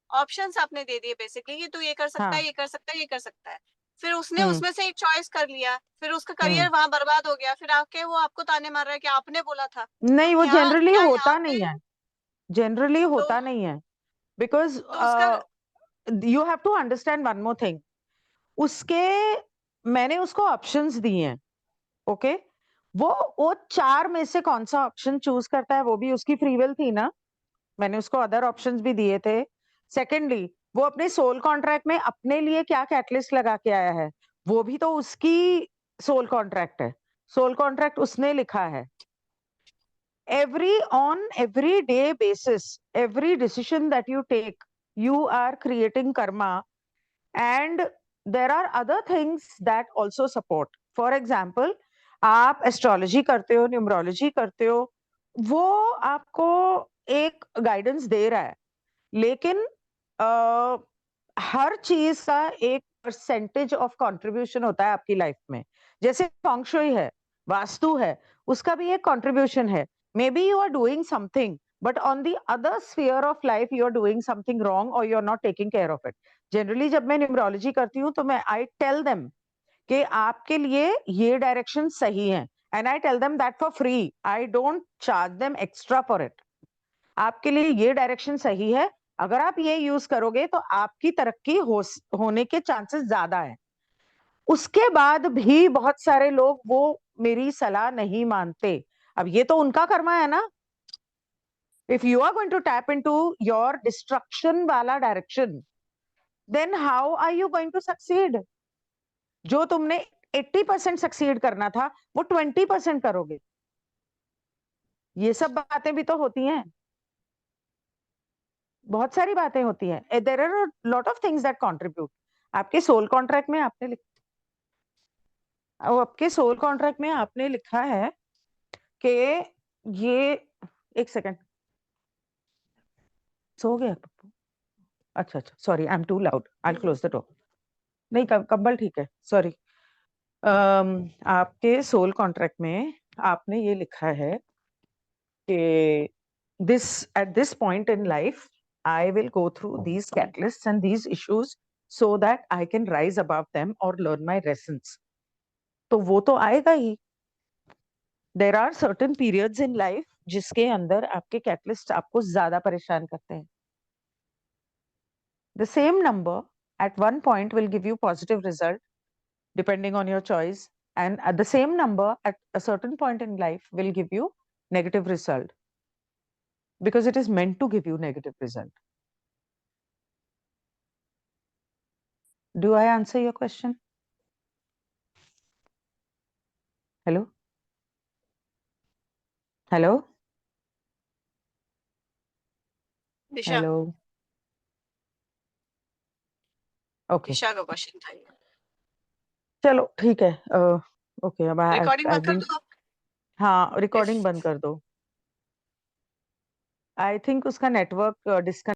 ऑप्शंस आपने दे दिए बेसिकली कि तू ये कर सकता हाँ। है, ये कर सकता है, ये कर सकता है। फिर उसने उसमें से एक चॉइस कर लिया, फिर उसका करियर हम्म। वहां बर्बाद हो गया, फिर आके वो आपको ताने मार रहा है कि आपने बोला था। नहीं, तो वो क्या जनरली क्या होता यहाँ नहीं पे है, जनरली तो होता नहीं है। बिकॉज तो उसका you have to understand one more thing. मैंने उसको ऑप्शंस दिए हैं, ओके? वो 4 में से कौन सा ऑप्शन चूज करता है वो भी उसकी फ्री विल थी ना। मैंने उसको अदर ऑप्शंस भी दिए थे। सेकेंडली, वो अपने सोल कॉन्ट्रैक्ट में अपने लिए क्या कैटलिस्ट लगा के आया है, वो भी तो उसकी सोल कॉन्ट्रैक्ट है। सोल कॉन्ट्रैक्ट उसने लिखा है। on every day basis, every decision that you take, you are creating karma, and there are other things that also support. For example, आप एस्ट्रोलॉजी करते हो, न्यूमरोलॉजी करते हो, वो आपको एक गाइडेंस दे रहा है, लेकिन हर चीज का एक परसेंटेज ऑफ कंट्रीब्यूशन होता है आपकी लाइफ में। जैसे फंग शुई है, वास्तु है, उसका भी एक कंट्रीब्यूशन है। May be you are doing something, but on the other sphere of life you are doing something wrong और you are not taking care of it. Generally जब मैं न्यूमरोलॉजी करती हूँ तो मैं आई टेल देम कि आपके लिए ये डायरेक्शन सही है, and I tell them that for free. I don't charge them extra for it. आपके लिए ये डायरेक्शन सही है, अगर आप ये यूज करोगे तो आपकी तरक्की होने के चांसेस ज्यादा है। उसके बाद भी बहुत सारे लोग वो मेरी सलाह नहीं मानते। अब ये तो उनका कर्मा है ना। If you are going to tap into your destruction वाला direction, then how are you going to succeed? जो तुमने 80% सक्सीड करना था वो 20% करोगे। ये सब बातें भी तो होती हैं। बहुत सारी बातें होती हैं, there are lot of things that contribute. आपके सोल कॉन्ट्रैक्ट में आपके सोल कॉन्ट्रैक्ट में आपने लिखा है कि ये, एक सेकंड, सो गया पप्पू? अच्छा अच्छा, sorry, I am too loud, I will close the door. नहीं, कंबल ठीक है, सॉरी। आपके सोल कॉन्ट्रैक्ट में आपने ये लिखा है कि at this point in life, I will go through these catalysts and these issues so that I can rise above them or learn my lessons. तो वो तो आएगा ही। There are certain periods in life जिसके अंदर आपके catalysts आपको ज्यादा परेशान करते हैं। The same number at one point will give you positive result depending on your choice, and at the same number at a certain point in life will give you negative result because it is meant to give you negative result. Do I answer your question? Hello? Hello? Disha, Hello? Okay. दिशा का question था ये। चलो ठीक है। Okay, अब recording बंद कर दो। हाँ, रिकॉर्डिंग बंद कर दो। आई थिंक उसका नेटवर्क डिस्कनेक्ट